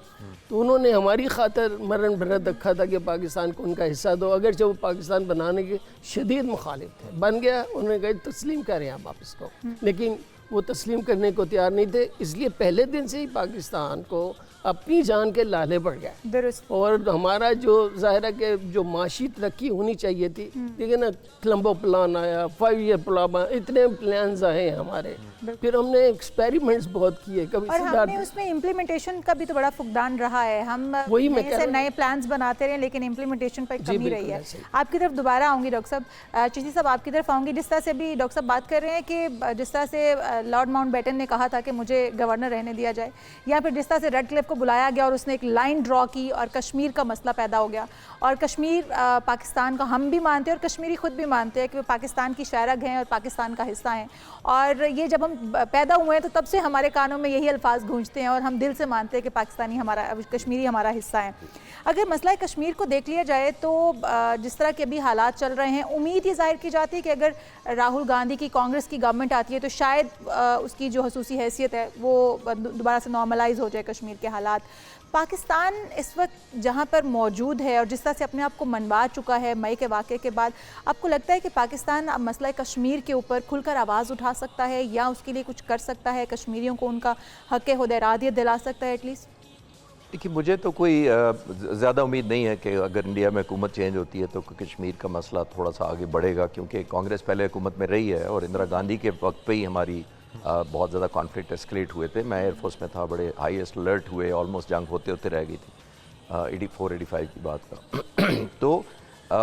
Speaker 4: तो उन्होंने हमारी खातर मरण व्रत रखा था कि पाकिस्तान को उनका हिस्सा दो, अगर जब वो पाकिस्तान बनाने के शदीद मुखालिफ थे। बन गया, उन्होंने कहा तस्लीम करें आप वापस को, लेकिन वो तस्लीम करने को तैयार नहीं थे। इसलिए पहले दिन से ही पाकिस्तान को अपनी जान के लाले पड़ गए। और हमारा जो ज़ाहिर है कि जो माशी तरक्की होनी चाहिए थी, लेकिन ना क्लम्बो प्लान आया, 5 ईयर प्लान, इतने प्लान्स आए हमारे, फिर हमने एक्सपेरिमेंट्स बहुत किए। कभी
Speaker 1: और हमने उसमें इम्प्लीमेंटेशन का भी तो बड़ा फुकदान रहा है। हम
Speaker 4: वही
Speaker 1: नए प्लान्स बनाते रहे, लेकिन इम्प्लीमेंटेशन पर कमी रही है। आपकी तरफ दोबारा आऊँगी डॉक्टर साहब, चिश्ती साहब आपकी तरफ आऊँगी। जिस तरह से भी डॉक्टर साहब बात कर रहे हैं कि जिस तरह से लॉर्ड माउंटबेटन ने कहा था कि मुझे गवर्नर रहने दिया जाए, या फिर जिस तरह से रेडक्लिफ को बुलाया गया और उसने एक लाइन ड्रॉ की और कश्मीर का मसला पैदा हो गया, और कश्मीर पाकिस्तान का हम भी मानते हैं और कश्मीरी खुद भी मानते हैं कि वो पाकिस्तान की शहरग हैं और पाकिस्तान का हिस्सा हैं। और ये जब हम पैदा हुए हैं तो तब से हमारे कानों में यही अल्फाज गूंजते हैं और हम दिल से मानते हैं कि पाकिस्तानी हमारा, कश्मीरी हमारा हिस्सा है। अगर मसला कश्मीर को देख लिया जाए तो जिस तरह के अभी हालात चल रहे हैं, उम्मीद ये जाहिर की जाती है कि अगर राहुल गांधी की कांग्रेस की गवर्नमेंट आती है तो शायद उसकी जो खसूसी हैसियत है वो दोबारा से नॉर्मलाइज हो जाए कश्मीर के हालात। पाकिस्तान इस वक्त जहाँ पर मौजूद है और जिस तरह से अपने आप को मनवा चुका है मई के वाक़े के बाद, आपको लगता है कि पाकिस्तान अब मसला कश्मीर के ऊपर खुलकर आवाज़ उठा सकता है या उसके लिए कुछ कर सकता है, कश्मीरियों को उनका हक़ खुद इरादियत दिला सकता है एटलीस्ट?
Speaker 3: देखिए, मुझे तो कोई ज़्यादा उम्मीद नहीं है कि अगर इंडिया में हुकूमत चेंज होती है तो कश्मीर का मसला थोड़ा सा आगे बढ़ेगा, क्योंकि कांग्रेस पहले हुकूमत में रही है और इंदिरा गांधी के वक्त पे ही हमारी बहुत ज़्यादा कॉन्फ्लिक्ट एस्केलेट हुए थे। मैं एयरफोर्स में था, बड़े हाईएस्ट अलर्ट हुए, ऑलमोस्ट जंग होते होते रह गई थी 84-85 की बात का तो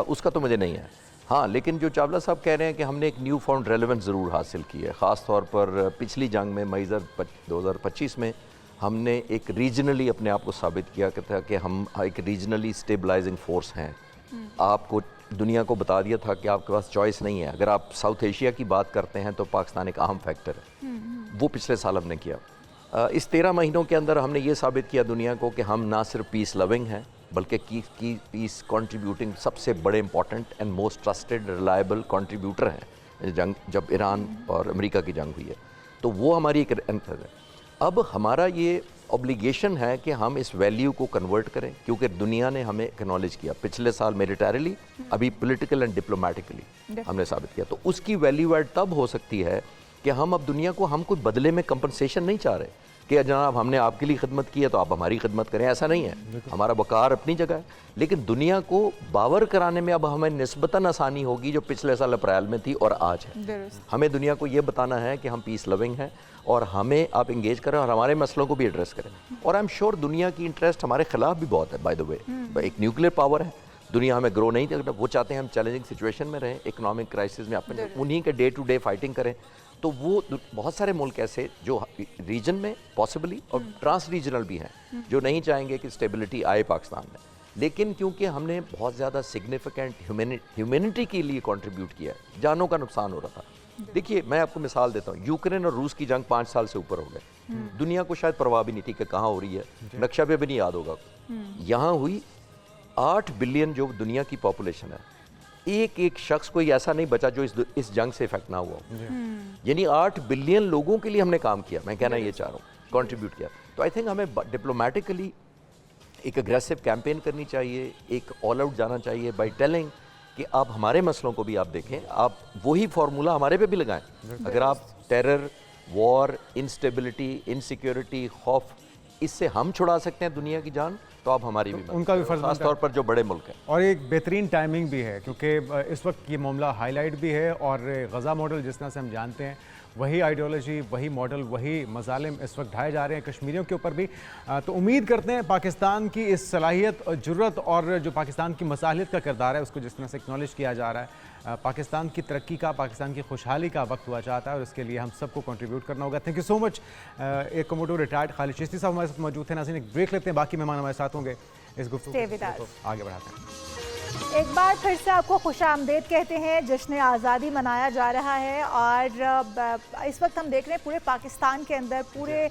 Speaker 3: उसका तो मुझे नहीं है। हाँ, लेकिन जो चावला साहब कह रहे हैं कि हमने एक न्यू फाउंड रेलेवेंस ज़रूर हासिल की है, ख़ास तौर पर पिछली जंग में मई 2025 में हमने एक रीजनली अपने आप को साबित किया था कि हम एक रीजनली स्टेबलाइजिंग फोर्स हैं। आपको दुनिया को बता दिया था कि आपके पास चॉइस नहीं है। अगर आप साउथ एशिया की बात करते हैं तो पाकिस्तान एक अहम फैक्टर है, वो पिछले साल हमने किया। इस 13 महीनों के अंदर हमने ये साबित किया दुनिया को कि हम ना सिर्फ पीस लविंग हैं बल्कि की पीस कंट्रीब्यूटिंग सबसे बड़े important and most trusted reliable contributor हैं। जंग जब ईरान और अमेरिका की जंग हुई है तो वो हमारी एक एंकर है। अब हमारा ये ऑब्लिगेशन है कि हम इस वैल्यू को कन्वर्ट करें, क्योंकि दुनिया ने हमें एक्नॉलेज किया पिछले साल मिलिटरीली, अभी पॉलिटिकल एंड डिप्लोमेटिकली हमने साबित किया। तो उसकी वैल्यू ऐड तब हो सकती है कि हम अब दुनिया को, हम कोई बदले में कंपनसेशन नहीं चाह रहे, कि जनाब हमने आपके लिए खिदमत की है तो आप हमारी खिदमत करें, ऐसा नहीं है। हमारा वक़ार अपनी जगह है, लेकिन दुनिया को बावर कराने में अब हमें निस्बतन आसानी होगी जो पिछले साल अप्रैल में थी और आज है। हमें दुनिया को ये बताना है कि हम पीस लविंग हैं और हमें आप इंगेज करें और हमारे मसलों को भी एड्रेस करें। और आई एम श्योर दुनिया की इंटरेस्ट हमारे खिलाफ भी बहुत है। बाय द वे, एक न्यूक्लियर पावर है, दुनिया हमें ग्रो नहीं करता, वो चाहते हैं हम चैलेंजिंग सिचुएशन में रहें, इकोनॉमिक क्राइसिस में अपन उन्हीं के डे टू डे फाइटिंग करें। तो वो बहुत सारे मुल्क ऐसे जो रीजन में पॉसिबली और ट्रांस रीजनल भी हैं जो नहीं चाहेंगे कि स्टेबिलिटी आए पाकिस्तान में, लेकिन क्योंकि हमने बहुत ज़्यादा सिग्निफिकेंट ह्यूमैनिटी के लिए कंट्रीब्यूट किया है, जानों का नुकसान हो रहा था। देखिए मैं आपको मिसाल देता हूँ, यूक्रेन और रूस की जंग 5 साल से ऊपर हो गए, दुनिया को शायद परवाह भी नहीं थी कि कहाँ हो रही है, नक्शा पे भी नहीं याद होगा। यहाँ हुई 8 बिलियन जो दुनिया की पॉपुलेशन है, एक एक शख्स कोई ऐसा नहीं बचा जो इस जंग से इफेक्ट ना हुआ हो। यानी 8 बिलियन लोगों के लिए हमने काम किया, मैं कहना ये चाह रहा हूँ, कंट्रीब्यूट किया। तो आई थिंक हमें डिप्लोमेटिकली एक अग्रेसिव कैंपेन करनी चाहिए, एक ऑल आउट जाना चाहिए बाय टेलिंग कि आप हमारे मसलों को भी आप देखें, आप वही फार्मूला हमारे पे भी लगाएं। अगर आप टेरर, वॉर, इंस्टेबिलिटी, इनसिक्योरिटी, खौफ, इससे हम छुड़ा सकते हैं दुनिया की जान, तो आप हमारी भी
Speaker 2: उनका भी फर्ज
Speaker 3: खास तौर पर जो बड़े मुल्क हैं।
Speaker 2: और एक बेहतरीन टाइमिंग भी है क्योंकि इस वक्त ये मामला हाईलाइट भी है और गज़ा मॉडल जिस तरह से हम जानते हैं वही आइडियोलॉजी, वही मॉडल, वही मजालिम इस वक्त ढाए जा रहे हैं कश्मीरियों के ऊपर भी। तो उम्मीद करते हैं पाकिस्तान की इस सलाहियत, जुर्रत और जो पाकिस्तान की मसालियत का किरदार है उसको जिस तरह से एक्नॉलेज किया जा रहा है, पाकिस्तान की तरक्की का, पाकिस्तान की खुशहाली का वक्त हुआ चाहता है और इसके लिए हम सबको कंट्रीब्यूट करना होगा। Thank you so much. एक कमोडोर रिटायर्ड खालिद चिश्ती साहब हमारे साथ मौजूद थे। नाज़रीन एक ब्रेक लेते हैं, बाकी मेहमान हमारे साथ होंगे, इस गुफ्तगू को आगे बढ़ाते हैं।
Speaker 1: एक बार फिर से आपको खुशामदीद कहते हैं। जश्न आज़ादी मनाया जा रहा है और इस वक्त हम देख रहे हैं पूरे पाकिस्तान के अंदर पूरे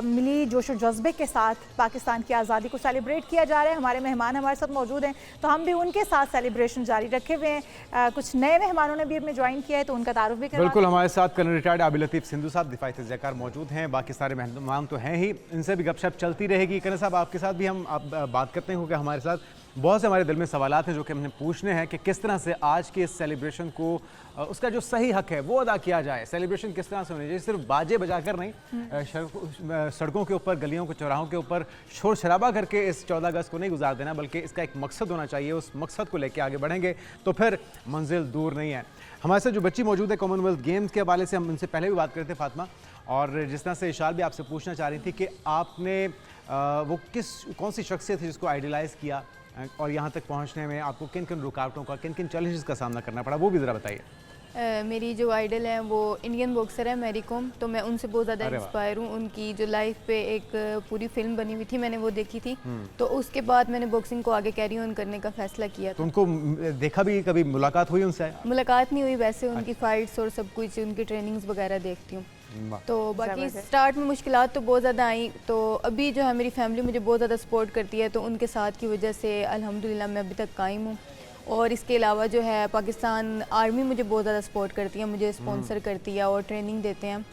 Speaker 1: मिली जोशो जज्बे के साथ पाकिस्तान की आज़ादी को सेलिब्रेट किया जा रहा है। हमारे मेहमान हमारे साथ मौजूद हैं तो हम भी उनके साथ सेलिब्रेशन जारी रखे हुए हैं। कुछ नए मेहमानों ने भी हमें ज्वाइन किया है तो उनका तारुफ भी करें।
Speaker 2: बिल्कुल, हमारे साथ कर्नल रिटायर्ड आबिद लतीफ़ सिंधु साहब दिफाई तजज़ियाकार मौजूद हैं, बाकी सारे मेहमान तो हैं ही, इनसे भी गपशप चलती रहेगी। कर्नल साहब आपके साथ भी हम बात करते हैं क्योंकि हमारे साथ बहुत से हमारे दिल में सवालात हैं जो कि हमने पूछने हैं कि किस तरह से आज के इस सेलिब्रेशन को उसका जो सही हक है वो अदा किया जाए। सेलिब्रेशन किस तरह से होनी चाहिए, सिर्फ बाजे बजाकर नहीं, सड़कों के ऊपर, गलियों के चौराहों के ऊपर शोर शराबा करके इस 14 अगस्त को नहीं गुजार देना, बल्कि इसका एक मकसद होना चाहिए। उस मकसद को लेकर आगे बढ़ेंगे तो फिर मंजिल दूर नहीं है। हमारे साथ जो बच्ची मौजूद है कॉमनवेल्थ गेम्स के हवाले से हम उनसे पहले भी बात करते थे फातिमा, और जिस तरह से इशाल भी आपसे पूछना चाह रही थी कि आपने वो कौन सी शख्सियत थी जिसको आइडियलाइज़ किया और यहाँ तक पहुँचने में आपको किन किन रुकावटों का, किन किन चैलेंजेस का सामना करना पड़ा, वो भी ज़रा बताइए।
Speaker 5: मेरी जो आइडल है वो इंडियन बॉक्सर है मैरी कॉम, तो मैं उनसे बहुत ज़्यादा इंस्पायर हूँ। उनकी जो लाइफ पे एक पूरी फिल्म बनी हुई थी, मैंने वो देखी थी, तो उसके बाद मैंने बॉक्सिंग को आगे कैरी ऑन करने का फैसला किया।
Speaker 2: तो उनको देखा भी, कभी मुलाकात हुई उनसे?
Speaker 5: मुलाकात नहीं हुई, वैसे उनकी फाइट्स और सब कुछ, उनकी ट्रेनिंग्स वगैरह देखती हूँ। तो बाकी स्टार्ट में मुश्किलात तो बहुत ज़्यादा आई, तो अभी जो है मेरी फैमिली मुझे बहुत ज़्यादा सपोर्ट करती है, तो उनके साथ की वजह से अल्हम्दुलिल्लाह मैं अभी तक कायम हूँ। और इसके अलावा जो है पाकिस्तान आर्मी मुझे बहुत ज़्यादा सपोर्ट करती है, मुझे स्पॉन्सर करती है और ट्रेनिंग देते हैं,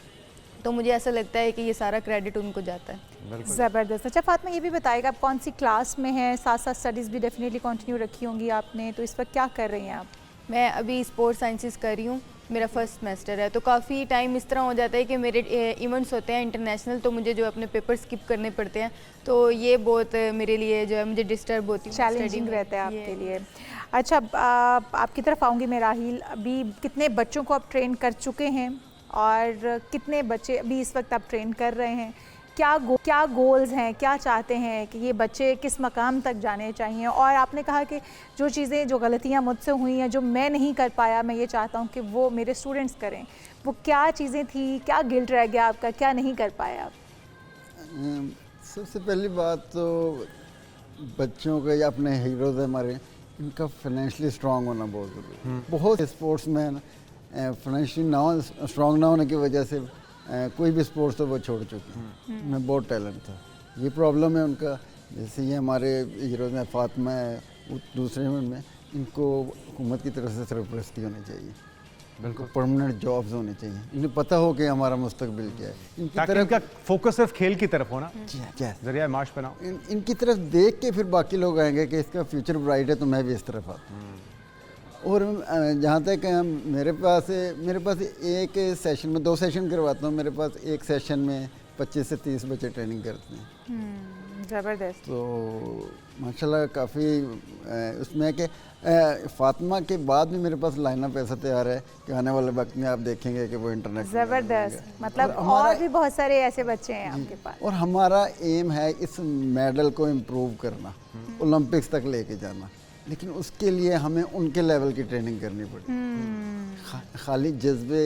Speaker 5: तो मुझे ऐसा लगता है कि ये सारा क्रेडिट उनको जाता है।
Speaker 1: ज़बरदस्त। अच्छा फातिमा ये भी बताएगा आप कौन सी क्लास में हैं, साथ साथ स्टडीज़ भी डेफिनेटली कंटिन्यू रखी होंगी आपने, तो इस वक्त क्या कर रही हैं आप?
Speaker 5: मैं अभी स्पोर्ट्स साइंसेस कर रही हूँ, मेरा फर्स्ट सेमेस्टर है, तो काफ़ी टाइम इस तरह हो जाता है कि मेरे इवेंट्स होते हैं इंटरनेशनल, तो मुझे जो अपने पेपर स्किप करने पड़ते हैं, तो ये बहुत मेरे लिए जो है मुझे डिस्टर्ब होती है,
Speaker 1: चैलेंजिंग रहता है आपके लिए। अच्छा आपकी तरफ आऊँगी मैं राहील, अभी कितने बच्चों को आप ट्रेन कर चुके हैं और कितने बच्चे अभी इस वक्त आप ट्रेन कर रहे हैं? क्या गोल्स हैं, क्या चाहते हैं कि ये बच्चे किस मकाम तक जाने चाहिए? और आपने कहा कि जो चीज़ें, जो गलतियाँ मुझसे हुई हैं, जो मैं नहीं कर पाया, मैं ये चाहता हूँ कि वो मेरे स्टूडेंट्स करें, वो क्या चीज़ें थी, क्या गिल्ट रह गया आपका, क्या नहीं कर पाया आप?
Speaker 6: सबसे पहली बात तो बच्चों के या अपने हीरोज़ हमारे, इनका फाइनेंशियली स्ट्रांग होना बहुत ज़रूरी है। बहुत स्पोर्ट्समैन फाइनेंशियली स्ट्रांग ना होने की वजह से कोई भी स्पोर्ट्स तो वो छोड़ चुके हैं। उनमें बहुत टैलेंट था, ये प्रॉब्लम है उनका। जैसे ये हमारे हीरोज़ में फातिमा है, दूसरे में इनको हुकूमत की तरफ से सरपरस्ती होनी चाहिए, बिल्कुल परमानेंट जॉब्स होने चाहिए, इन्हें पता हो कि हमारा मुस्तकबिल क्या है। इनकी तरफ
Speaker 2: इनका फोकस सिर्फ खेल की तरफ होना,
Speaker 6: जरिया
Speaker 2: मार्च पे ना,
Speaker 6: इनकी तरफ देख के फिर बाकी लोग आएंगे कि इसका फ्यूचर ब्राइट है तो मैं भी इस तरफ आता हूँ। और जहाँ तक मेरे पास एक सेशन में 2 सेशन करवाता हूँ। मेरे पास एक सेशन में 25 से 30 बच्चे ट्रेनिंग करते हैं।
Speaker 1: ज़बरदस्त।
Speaker 6: तो माशाल्लाह काफ़ी उसमें है कि फातिमा के बाद भी मेरे पास लाइनअप ऐसा तैयार है कि आने वाले वक्त में आप देखेंगे कि वो इंटरनेशनल
Speaker 1: ज़बरदस्त, मतलब
Speaker 6: हमारा-
Speaker 1: और भी बहुत सारे ऐसे बच्चे हैं आपके पास।
Speaker 6: और हमारा एम है इस मेडल को इम्प्रूव करना, ओलंपिक्स तक लेके जाना, लेकिन उसके लिए हमें उनके लेवल की ट्रेनिंग करनी पड़ेगी। खाली जज्बे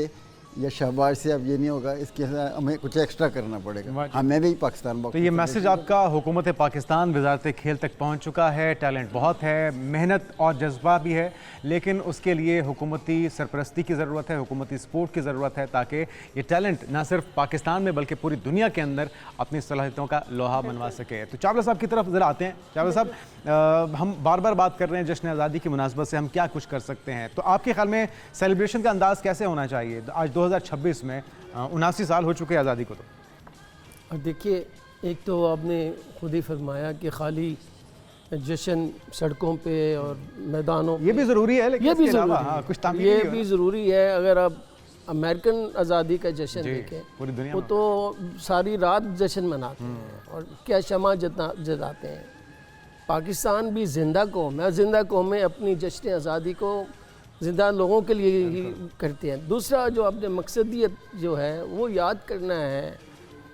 Speaker 6: या शाबाश से अब ये नहीं होगा, इसके साथ हमें कुछ एक्स्ट्रा करना पड़ेगा। हमें भी पाकिस्तान
Speaker 2: तो
Speaker 6: बॉक्सिंग
Speaker 2: ये मैसेज आपका हुकूमत पाकिस्तान वजारत खेल तक पहुंच चुका है। टैलेंट बहुत है, मेहनत और जज्बा भी है, लेकिन उसके लिए हुकूमती सरपरस्ती की ज़रूरत है, हुकूमती सपोर्ट की ज़रूरत है, ताकि ये टैलेंट ना सिर्फ पाकिस्तान में बल्कि पूरी दुनिया के अंदर अपनी सलाहियतों का लोहा मनवा सके। तो चावला साहब की तरफ ज़रा आते हैं। चावला साहब, हम बार बार बात कर रहे हैं जश्न आज़ादी की मुनासबत से हम क्या कुछ कर सकते हैं, तो आपके ख्याल में सेलिब्रेशन का अंदाज़ कैसे होना चाहिए? आज 2026 में 79 साल हो चुके हैं आज़ादी को। तो
Speaker 4: और देखिए, एक तो आपने खुद ही फरमाया कि खाली जश्न सड़कों पे और मैदानों
Speaker 2: ये भी ज़रूरी है, लेकिन
Speaker 4: ये भी
Speaker 2: इसके अलावा,
Speaker 4: ज़रूरी है,
Speaker 2: कुछ तामीर
Speaker 4: ये
Speaker 2: भी हो
Speaker 4: भी
Speaker 2: ना।
Speaker 4: ज़रूरी है। अगर आप अमेरिकन आज़ादी का जश्न
Speaker 2: जी,
Speaker 4: देखें,
Speaker 2: पूरी दुनिया
Speaker 4: वो
Speaker 2: में।
Speaker 4: तो सारी रात जश्न मनाते हैं और क्या शमा जलाते हैं। पाकिस्तान भी ज़िंदा कौम है, ज़िंदा कौमें अपनी जश्न आज़ादी को ज़िंदा लोगों के लिए ही करते हैं। दूसरा जो आपने मकसदियत जो है वो याद करना है,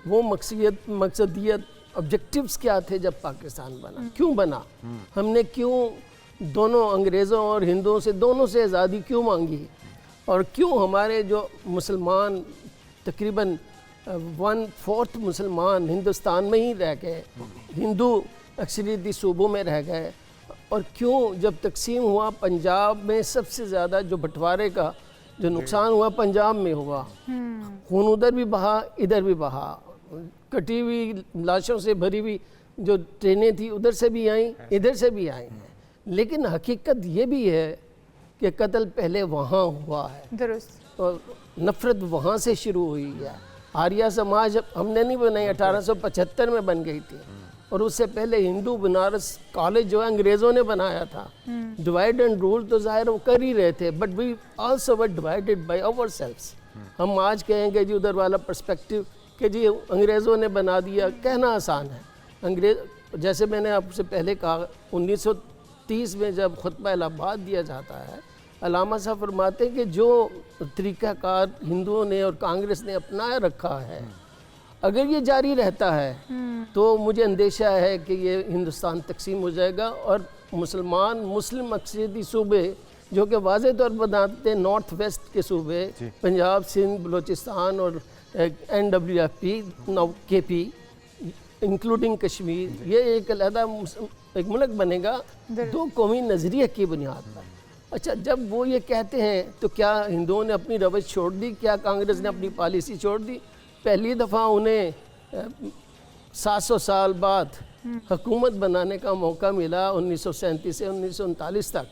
Speaker 4: वो मकसदियत ऑब्जेक्टिव्स क्या थे जब पाकिस्तान बना, क्यों बना, हमने क्यों दोनों अंग्रेज़ों और हिंदुओं से दोनों से आज़ादी क्यों मांगी, और क्यों हमारे जो मुसलमान तकरीबन 1/4 मुसलमान हिंदुस्तान में ही रह गए, हिंदू अक्सरियती सूबों में रह गए, और क्यों जब तकसीम हुआ पंजाब में सबसे ज़्यादा जो बंटवारे का जो नुकसान हुआ पंजाब में हुआ, खून उधर भी बहा इधर भी बहा, कटी हुई लाशों से भरी हुई जो ट्रेनें थी उधर से भी आई इधर से भी आई हैं। लेकिन हकीकत ये भी है कि कत्ल पहले वहाँ हुआ है
Speaker 1: दुरुस्त।
Speaker 4: और नफ़रत वहाँ से शुरू हुई है। आर्या समाज हमने नहीं बनाई, 1875 में बन गई थी, और उससे पहले हिंदू बनारस कॉलेज जो है अंग्रेज़ों ने बनाया था। डिवाइड एंड रूल तो ज़ाहिर वो कर ही रहे थे, but we also were divided by ourselves. हम आज कहेंगे जी उधर वाला पर्सपेक्टिव कि जी अंग्रेज़ों ने बना दिया, कहना आसान है। अंग्रेज़, जैसे मैंने आपसे पहले कहा, 1930 में जब खुतबा इलाहाबाद दिया जाता है, अलामा साहब फरमाते हैं कि जो तरीक़ाकार हिंदुओं ने और कांग्रेस ने अपनाया रखा है, अगर ये जारी रहता है तो मुझे अंदेशा है कि ये हिंदुस्तान तकसीम हो जाएगा और मुस्लिम अक्सरियती सूबे जो कि वाज़े तौर पर बताते हैं नॉर्थ वेस्ट के सूबे पंजाब, सिंध, बलूचिस्तान और NWFP, now KP, including Kashmir, ये एक अलहदा एक मुल्क बनेगा दो कौमी नज़रिए की बुनियाद पर। अच्छा, जब वो ये कहते हैं तो क्या हिंदुओं ने अपनी रवश छोड़ दी, क्या कांग्रेस ने अपनी पॉलिसी छोड़ दी? पहली दफ़ा उन्हें 700 साल बाद हुकूमत बनाने का मौका मिला 1937 से 1939 तक।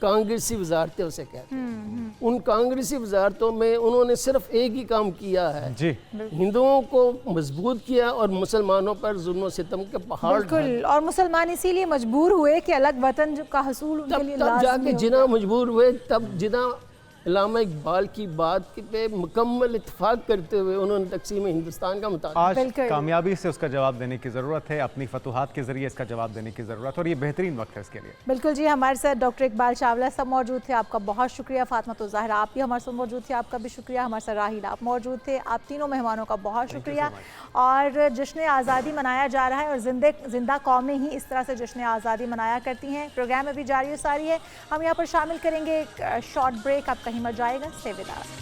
Speaker 4: कांग्रेसी वजारतें उसे कहते हैं। उन कांग्रेसी वजारतों में उन्होंने सिर्फ एक ही काम किया है,
Speaker 2: जी,
Speaker 4: हिंदुओं को मजबूत किया और मुसलमानों पर जुल्म सितम के पहाड़
Speaker 1: बिल्कुल, और मुसलमान इसीलिए मजबूर हुए कि अलग वतन का हसूल उनके लिए
Speaker 4: तब
Speaker 1: लाज़मी
Speaker 4: जाके
Speaker 1: हो
Speaker 4: जिना मजबूर हुए, तब जिना अल्लामा इकबाल की बात पे मुकम्मल इत्तेफाक करते हुए उन्होंने तकसीम हिंदुस्तान का मुताबिक
Speaker 2: आज
Speaker 1: बिल्कुल।
Speaker 2: कामयाबी से उसका जवाब देने की ज़रूरत है, अपनी फतूहात के ज़रिए इसका जवाब देने की ज़रूरत है, और ये बेहतरीन वक्त है इसके लिए।
Speaker 1: बिल्कुल जी, हमारे साथ डॉक्टर इकबाल चावला साहब मौजूद थे, आपका बहुत शुक्रिया। फातिमा तो ज़ाहिरा आप भी हमारे साथ मौजूद थे, आपका भी शुक्रिया। हमारे साथ राहिल आप मौजूद थे, आप तीनों मेहमानों का बहुत शुक्रिया। और जश्न आज़ादी मनाया जा रहा है और जिंदा कौमें ही इस तरह से जश्न आज़ादी मनाया करती हैं। प्रोग्राम अभी जारी सारी है, हम यहाँ पर शामिल करेंगे एक शॉर्ट ब्रेक, आप कहीं मत जाएगा, स्टे विद अस।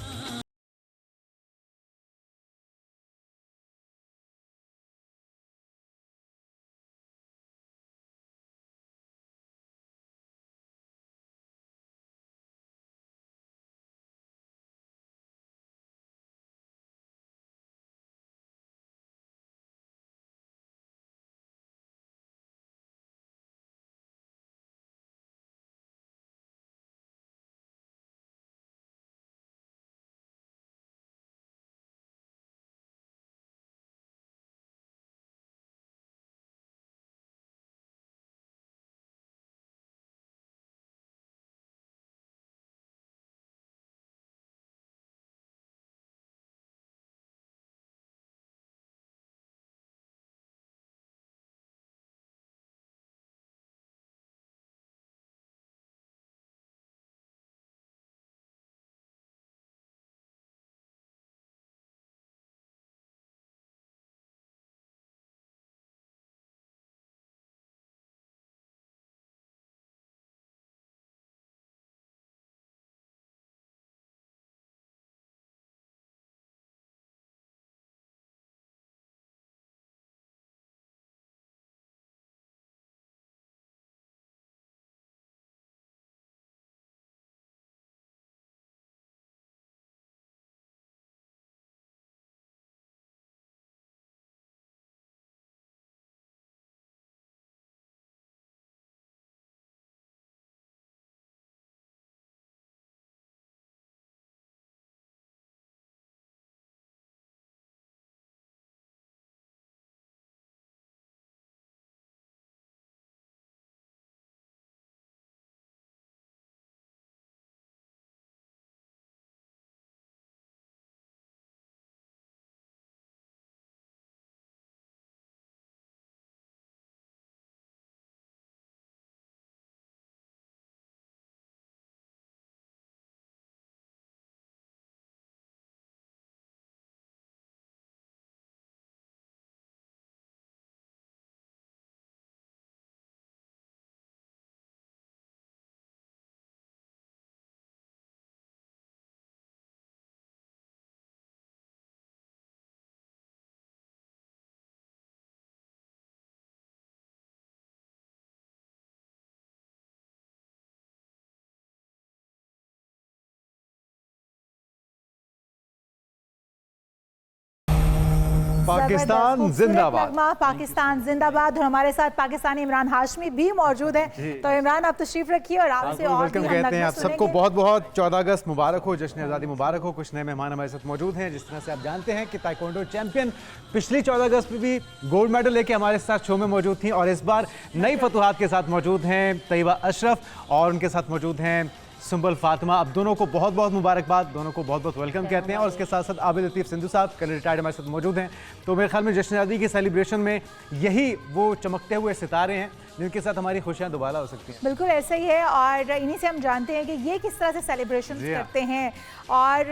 Speaker 2: पाकिस्तान
Speaker 1: खूबसूरत
Speaker 2: जिंदाबाद।
Speaker 1: नगमा, पाकिस्तान जिंदाबाद। और हमारे साथ पाकिस्तानी इमरान हाशमी भी मौजूद हैं। तो इमरान, आप तशरीफ रखिए और आपसे और
Speaker 2: वेलकम
Speaker 1: भी हम
Speaker 2: कहते हैं
Speaker 1: नगमे
Speaker 2: आप सबको।
Speaker 1: सुनेंगे।
Speaker 2: बहुत बहुत 14 अगस्त मुबारक हो, जश्न आज़ादी मुबारक हो। कुछ नए मेहमान हमारे साथ मौजूद हैं। जिस तरह से आप जानते हैं कि ताइक्वांडो चैंपियन पिछली 14 अगस्त में भी गोल्ड मेडल लेके हमारे साथ शो में मौजूद थी, और इस बार नई फतुहात के साथ मौजूद हैं तैयबा अशरफ, और उनके साथ मौजूद हैं सुंबल फातिमा। अब दोनों को बहुत बहुत मुबारकबाद, दोनों को बहुत बहुत वेलकम कहते हैं। और उसके साथ साथ आबिद लतीफ़ सिंधु साहब कल रिटायर्ड हमारे साथ मौजूद हैं। तो मेरे ख्याल में जश्न आज़ादी के सेलिब्रेशन में यही वो चमकते हुए सितारे हैं जिनके साथ हमारी खुशियां दोबारा हो सकती हैं।
Speaker 1: बिल्कुल ऐसा ही है, और इन्हीं से हम जानते हैं कि ये किस तरह से सेलिब्रेशन
Speaker 2: जी हाँ।
Speaker 1: करते हैं। और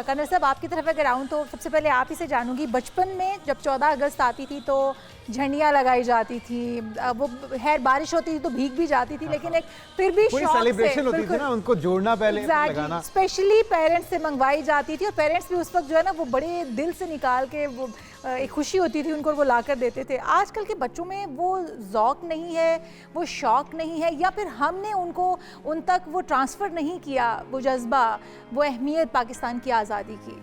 Speaker 1: कर्नल साहब, आपकी तरफ अगर आऊँ तो सबसे पहले आप ही से जानूंगी, बचपन में जब 14 अगस्त आती थी तो झंडियाँ लगाई जाती थी, वो खैर बारिश होती थी तो भीग भी जाती थी, लेकिन एक फिर भी
Speaker 2: पूरी
Speaker 1: शौक से
Speaker 2: सेलिब्रेशन होती थी ना, उनको जोड़ना पहले लगाना।
Speaker 1: स्पेशली पेरेंट्स से मंगवाई जाती थी, और पेरेंट्स भी उस वक्त जो है ना वो बड़े दिल से निकाल के वो एक खुशी होती थी उनको, वो ला कर देते थे। आजकल के बच्चों में वो ज़ौक़ नहीं है, वो शौक़ नहीं है, या फिर हमने उनको उन तक वो ट्रांसफ़र नहीं किया, वो जज्बा, वो अहमियत पाकिस्तान की आज़ादी की।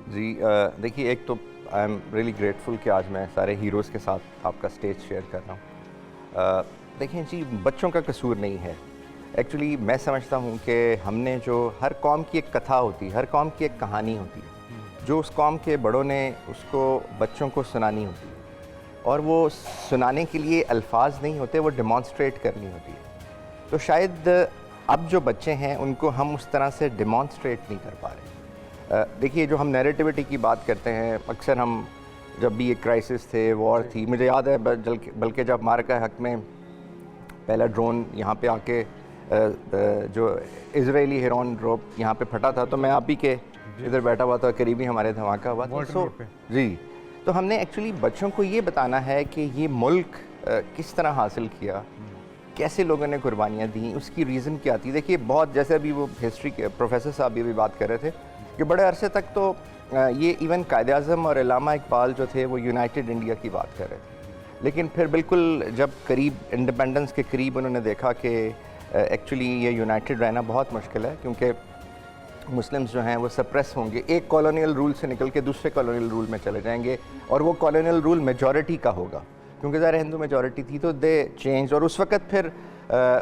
Speaker 7: जी देखिए, एक तो आई एम रियली ग्रेटफुल कि आज मैं सारे हीरोज़ के साथ आपका स्टेज शेयर कर रहा हूँ। देखिए जी, बच्चों का कसूर नहीं है। एक्चुअली मैं समझता हूँ कि हमने जो हर कौम की एक कथा होती है, हर कौम की एक कहानी होती है, जो उस कौम के बड़ों ने उसको बच्चों को सुनानी होती है, और वो सुनाने के लिए अल्फाज नहीं होते, वो डेमॉन्स्ट्रेट करनी होती है। तो शायद अब जो बच्चे हैं उनको हम उस तरह से डेमॉन्स्ट्रेट नहीं कर पा रहे। देखिए, जो हम नैरेटिविटी की बात करते हैं, अक्सर हम जब भी एक क्राइसिस थे, वॉर थी, मुझे याद है बल्कि जब मार्का हक में पहला ड्रोन यहाँ पे आके जो इजरायली हेरोन ड्रॉप यहाँ पे फटा था, तो मैं आप ही के इधर बैठा हुआ था, करीबी हमारे धमाका हुआ था। जी, तो हमने एक्चुअली बच्चों को ये बताना है कि ये मुल्क किस तरह हासिल किया, कैसे लोगों ने कुर्बानियाँ दी, उसकी रीज़न क्या थी। देखिए, बहुत जैसे अभी वो हिस्ट्री के प्रोफेसर साहब भी बात कर रहे थे कि बड़े अरसे तक तो ये इवन कायद आज़म और अल्लामा इकबाल जो थे वो यूनाइटेड इंडिया की बात कर रहे थे, लेकिन फिर बिल्कुल जब करीब इंडिपेंडेंस के करीब उन्होंने देखा कि एक्चुअली ये यूनाइटेड रहना बहुत मुश्किल है, क्योंकि मुस्लिम्स जो हैं वो सप्रेस होंगे, एक कॉलोनियल रूल से निकल के दूसरे कॉलोनियल रूल में चले जाएंगे, और वो कॉलोनियल रूल मेजॉरिटी का होगा, क्योंकि ज़रा हिंदू मेजॉरिटी थी, तो दे चेंज। और उस वक़्त फिर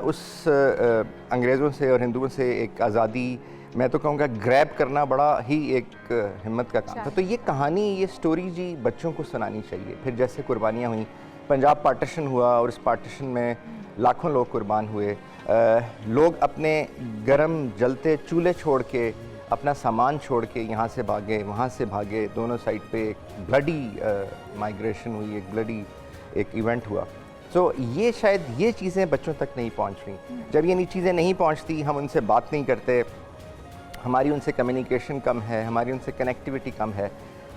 Speaker 7: उस अंग्रेज़ों से और हिंदुओं से एक आज़ादी, मैं तो कहूँगा ग्रैब करना बड़ा ही एक हिम्मत का काम था। तो ये कहानी, ये स्टोरी जी बच्चों को सुनानी चाहिए। फिर जैसे कुर्बानियाँ हुई, पंजाब पार्टीशन हुआ और उस पार्टीशन में लाखों लोग कुर्बान हुए, लोग अपने गरम जलते चूल्हे छोड़ के, अपना सामान छोड़ के यहाँ से भागे, वहाँ से भागे, दोनों साइड पे एक ब्लडी माइग्रेशन हुई, एक ब्लडी एक इवेंट हुआ। तो ये शायद ये चीज़ें बच्चों तक नहीं पहुँच रही। जब ये चीज़ें नहीं पहुँचती, हम उनसे बात नहीं करते, हमारी उनसे कम्युनिकेशन कम है, हमारी उनसे कनेक्टिविटी कम है,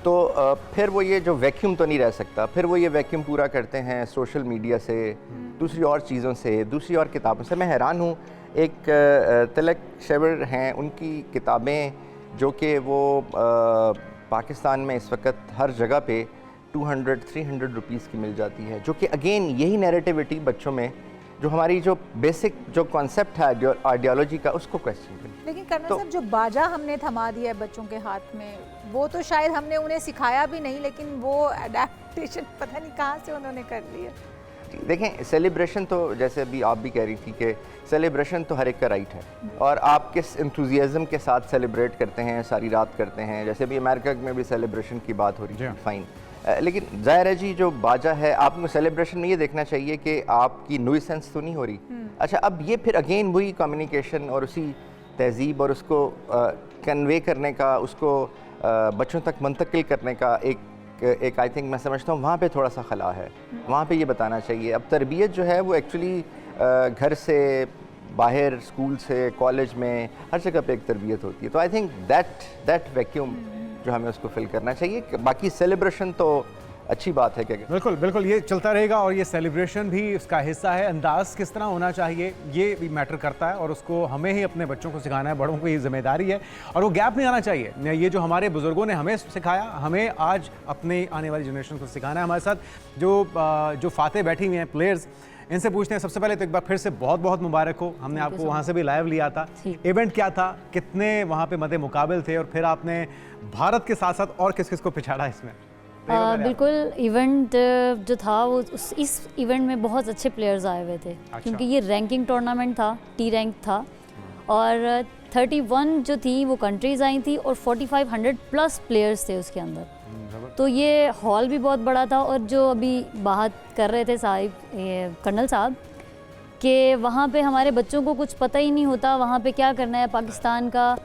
Speaker 7: तो फिर वो ये जो वैक्यूम तो नहीं रह सकता, फिर वो ये वैक्यूम पूरा करते हैं सोशल मीडिया से, दूसरी और चीज़ों से, दूसरी और किताबों से। मैं हैरान हूँ, एक तिलक शेवर हैं, उनकी किताबें जो कि वो पाकिस्तान में इस वक्त हर जगह पे 200-300 रुपीज़ की मिल जाती है, जो कि अगेन यही नैरेटिविटी बच्चों में, जो हमारी जो बेसिक जो कॉन्सेप्ट है आइडियोलॉजी का, उसको क्वेश्चन करें।
Speaker 1: लेकिन कर्नल साहब, जो बाजा हमने थमा दिया है बच्चों के हाथ में, वो तो शायद हमने उन्हें सिखाया भी नहीं, लेकिन वो अडेप्टेशन पता नहीं कहाँ से उन्होंने कर लिया।
Speaker 7: देखें, सेलिब्रेशन तो जैसे अभी आप भी कह रही थी कि सेलिब्रेशन तो हर एक का राइट है, और आप किस इंथुजियाज़म के साथ सेलिब्रेट करते हैं, सारी रात करते हैं। जैसे अभी अमेरिका में भी सेलिब्रेशन की बात हो रही है, फ़ाइन, लेकिन ज़ाहिर है जी, जो बाजा है, आपको सेलिब्रेशन में ये देखना चाहिए कि आपकी नुइसेंस तो नहीं हो रही। अच्छा, अब ये फिर अगेन वही कम्युनिकेशन और उसी तहजीब और उसको कन्वे करने का, उसको बच्चों तक मुंतकिल करने का एक आई थिंक मैं समझता हूँ वहाँ पे थोड़ा सा खला है। वहाँ पे ये बताना चाहिए। अब तरबियत जो है वो एक्चुअली घर से, बाहर, स्कूल से, कॉलेज में, हर जगह पे एक तरबियत होती है। तो आई थिंक दैट वैक्यूम जो हमें उसको फिल करना चाहिए। बाकी सेलिब्रेशन तो अच्छी बात है। क्या
Speaker 2: बिल्कुल बिल्कुल, ये चलता रहेगा, और ये सेलिब्रेशन भी इसका हिस्सा है। अंदाज किस तरह होना चाहिए ये भी मैटर करता है, और उसको हमें ही अपने बच्चों को सिखाना है, बड़ों को ये जिम्मेदारी है, और वो गैप नहीं आना चाहिए। ये जो हमारे बुजुर्गों ने हमें सिखाया, हमें आज अपने आने वाली जनरेशन को सिखाना है। हमारे साथ जो फातेह बैठी हुई हैं प्लेयर्स, इनसे पूछते हैं। सबसे पहले तो एक बार फिर से बहुत बहुत मुबारक हो। हमने आपको वहाँ से भी लाइव लिया था। इवेंट क्या था, कितने वहाँ पे मदे मुकाबिल थे, और फिर आपने भारत के साथ साथ और किस किस को पिछाड़ा इसमें?
Speaker 8: बिल्कुल इवेंट जो था वो इस इवेंट में बहुत अच्छे प्लेयर्स आए हुए थे, क्योंकि ये रैंकिंग टूर्नामेंट था, टी रैंक था, और 31 जो थी वो कंट्रीज़ आई थी और 4500 प्लस प्लेयर्स थे उसके अंदर। तो ये हॉल भी बहुत बड़ा था, और जो अभी बात कर रहे थे साहिब कर्नल साहब कि वहाँ पे हमारे बच्चों को कुछ पता ही नहीं होता वहाँ पे क्या करना है पाकिस्तान का।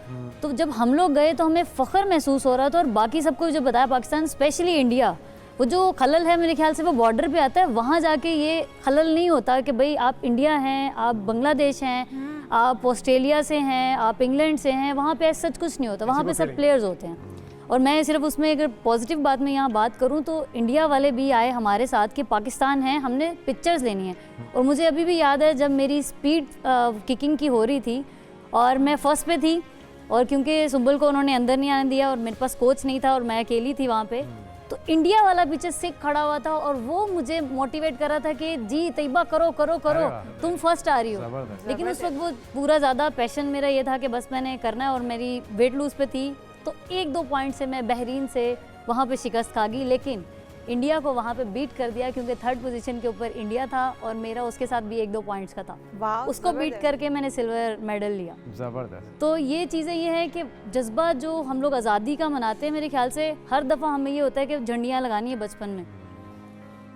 Speaker 8: तो जब हम लोग गए तो हमें फ़ख्र महसूस हो रहा था, और बाकी सबको जो बताया पाकिस्तान स्पेशली इंडिया, वो जो खलल है मेरे ख्याल से वो बॉर्डर पे आता है, वहाँ जाके ये खलल नहीं होता कि भाई आप इंडिया हैं, आप बांग्लादेश हैं, आप ऑस्ट्रेलिया से हैं, आप इंग्लैंड से हैं, वहाँ पे सच कुछ नहीं होता, वहाँ पे सब प्लेयर्स होते हैं। और मैं सिर्फ उसमें अगर पॉजिटिव बात में यहाँ बात करूँ तो इंडिया वाले भी आए हमारे साथ कि पाकिस्तान है, हमने पिक्चर्स लेनी है। और मुझे अभी भी याद है जब मेरी स्पीड किकिंग की हो रही थी और मैं फर्स्ट पे थी, और क्योंकि सुंबल को उन्होंने अंदर नहीं आने दिया और मेरे पास कोच नहीं था और मैं अकेली थी वहाँ पे, तो इंडिया वाला पीछे से खड़ा हुआ था और वो मुझे मोटिवेट कर रहा था कि जी तैयबा करो करो करो, तुम फर्स्ट आ रही हो। लेकिन उस वक्त वो पूरा ज़्यादा पैशन मेरा ये था कि बस मैंने करना है, और मेरी वेट लूज पे थी, तो 1-2 पॉइंट से मैं बहरीन से वहाँ पे शिकस्त खा गई, लेकिन इंडिया को वहाँ पे बीट कर दिया, क्योंकि 3rd पोजीशन के ऊपर इंडिया था और मेरा उसके साथ भी 1-2 पॉइंट्स का था। उसको बीट करके मैंने सिल्वर मेडल लिया।
Speaker 2: ज़बरदस्त।
Speaker 8: तो ये चीज़ें ये है कि जज्बा जो हम लोग आज़ादी का मनाते हैं, मेरे ख्याल से हर दफ़ा हमें ये होता है कि झंडियाँ लगानी है, बचपन में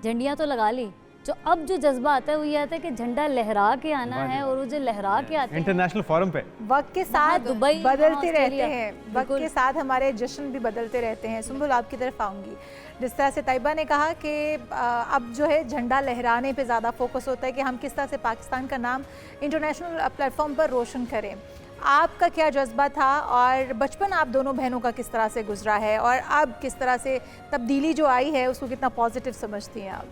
Speaker 8: झंडियाँ तो लगा ली, जो अब जो जज्बा आता है वो ये आता है कि झंडा लहरा के आना है, और वो जो लहरा के आते हैं
Speaker 2: इंटरनेशनल फोरम पे
Speaker 1: वक्त के साथ
Speaker 8: दुबई,
Speaker 1: बदलते रहते
Speaker 8: ऑस्ट्रेलिया,
Speaker 1: हैं, वक्त के साथ हमारे जश्न भी बदलते रहते हैं। सुंबुल आपकी तरफ आऊँगी, जिस तरह से तैयबा ने कहा कि अब जो है झंडा लहराने पे ज़्यादा फोकस होता है कि हम किस तरह से पाकिस्तान का नाम इंटरनेशनल प्लेटफॉर्म पर रोशन करें। आपका क्या जज्बा था, और बचपन आप दोनों बहनों का किस तरह से गुजरा है, और अब किस तरह से तब्दीली जो आई है उसको कितना पॉजिटिव समझती हैं आप?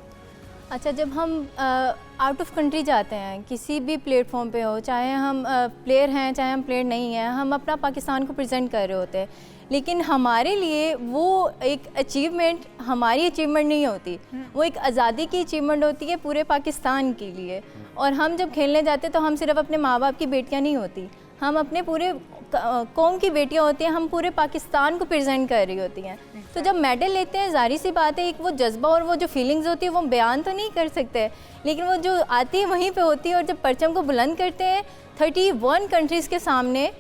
Speaker 5: अच्छा, जब हम आउट ऑफ कंट्री जाते हैं किसी भी प्लेटफॉर्म पे हो, चाहे हम प्लेयर हैं चाहे हम प्लेयर नहीं हैं, हम अपना पाकिस्तान को प्रेजेंट कर रहे होते हैं, लेकिन हमारे लिए वो एक अचीवमेंट हमारी अचीवमेंट नहीं होती, वो एक आज़ादी की अचीवमेंट होती है पूरे पाकिस्तान के लिए। और हम जब खेलने जाते तो हम सिर्फ अपने माँ बाप की बेटियाँ नहीं होती, हम अपने पूरे कौम की बेटियाँ होती हैं, हम पूरे पाकिस्तान को प्रेजेंट कर रही होती हैं। तो जब मेडल लेते हैं, जाहिर सी बात है एक वो जज्बा और वो जो फीलिंग्स होती है वो बयान तो नहीं कर सकते, लेकिन वो जो आती है वहीं पे होती है। और जब परचम को बुलंद करते हैं 31 कंट्रीज़ के सामने,